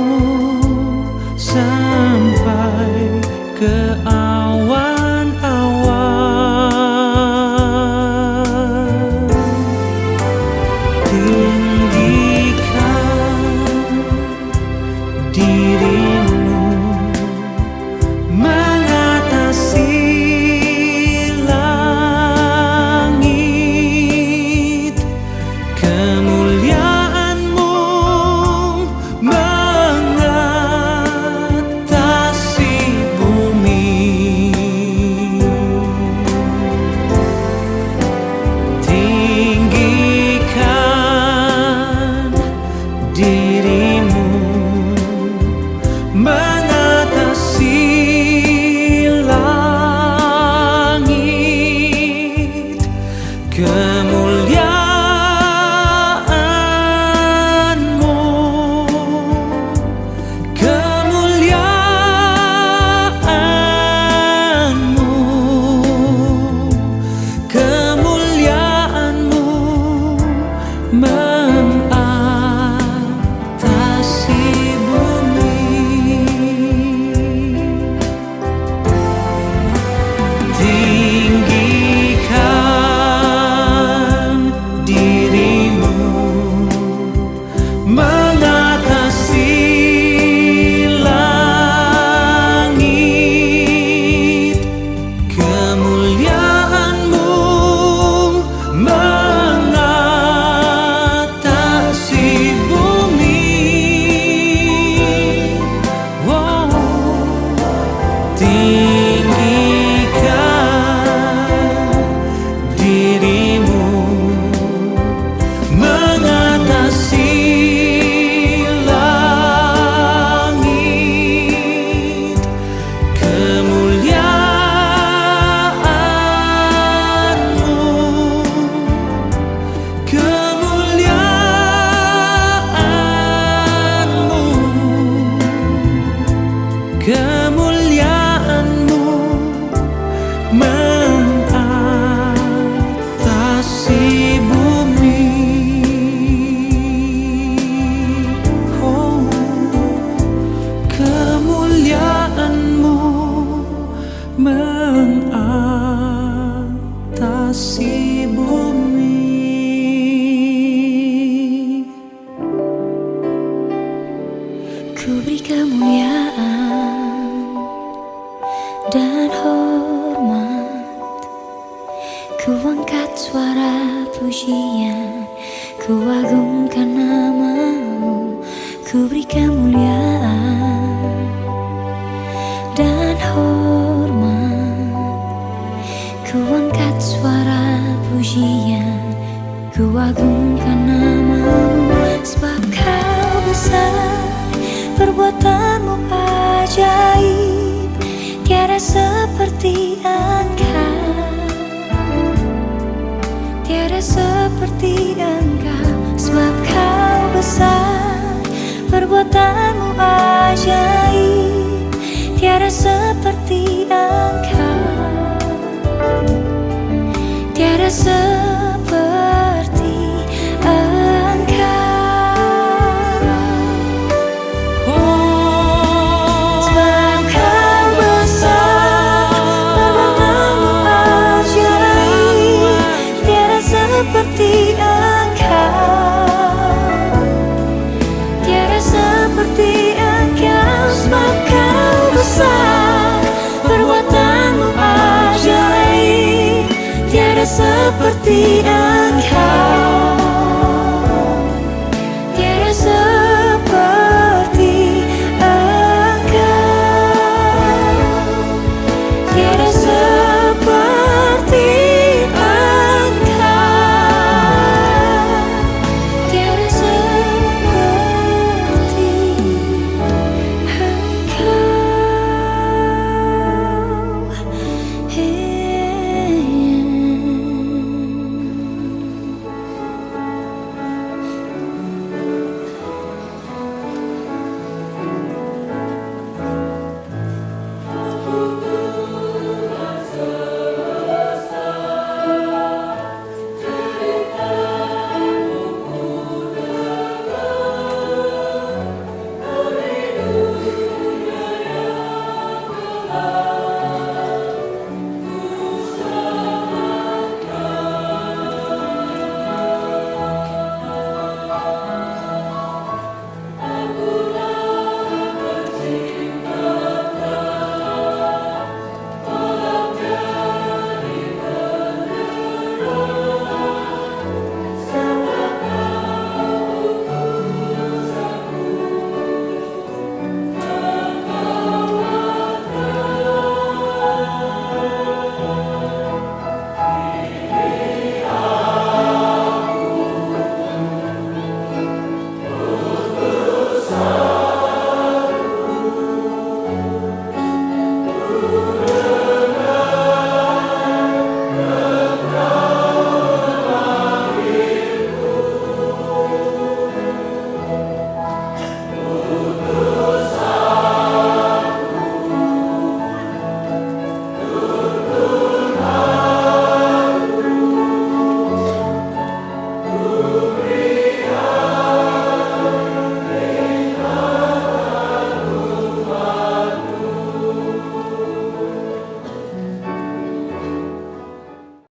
sampai ke awan-awan. Tinggikan dirimu mengatasi langit, kemuliaanmu mengatasi bumi. Tinggikan dirimu mengatasi langit, kemuliaanmu, kemuliaanmu, kemuliaanmu mengatasi bumi. Tinggikan dirimu mengatasi langit, kemuliaanmu mengatasi bumi. Wow. Tinggikan dirimu mengatasi langit, kemuliaanmu, kemuliaanmu, kemuliaanmu mengatasi bumi. Oh, kemuliaanmu mengatasi bumi. Ku beri kemuliaan dan hormat, ku angkat suara pujian, ku agungkan namamu. Ku beri kemuliaan dan hormat, ku angkat suara pujian, ku agungkan namamu. Sebab kau besar, perbuatanmu ajaib, tiada seperti Engkau, tiada seperti Engkau. Sebab kau besar, perbuatanmu ajaib, tiada seperti Engkau, tiada seperti Engkau. Sebab kau besar, perbuatanmu ajaib, seperti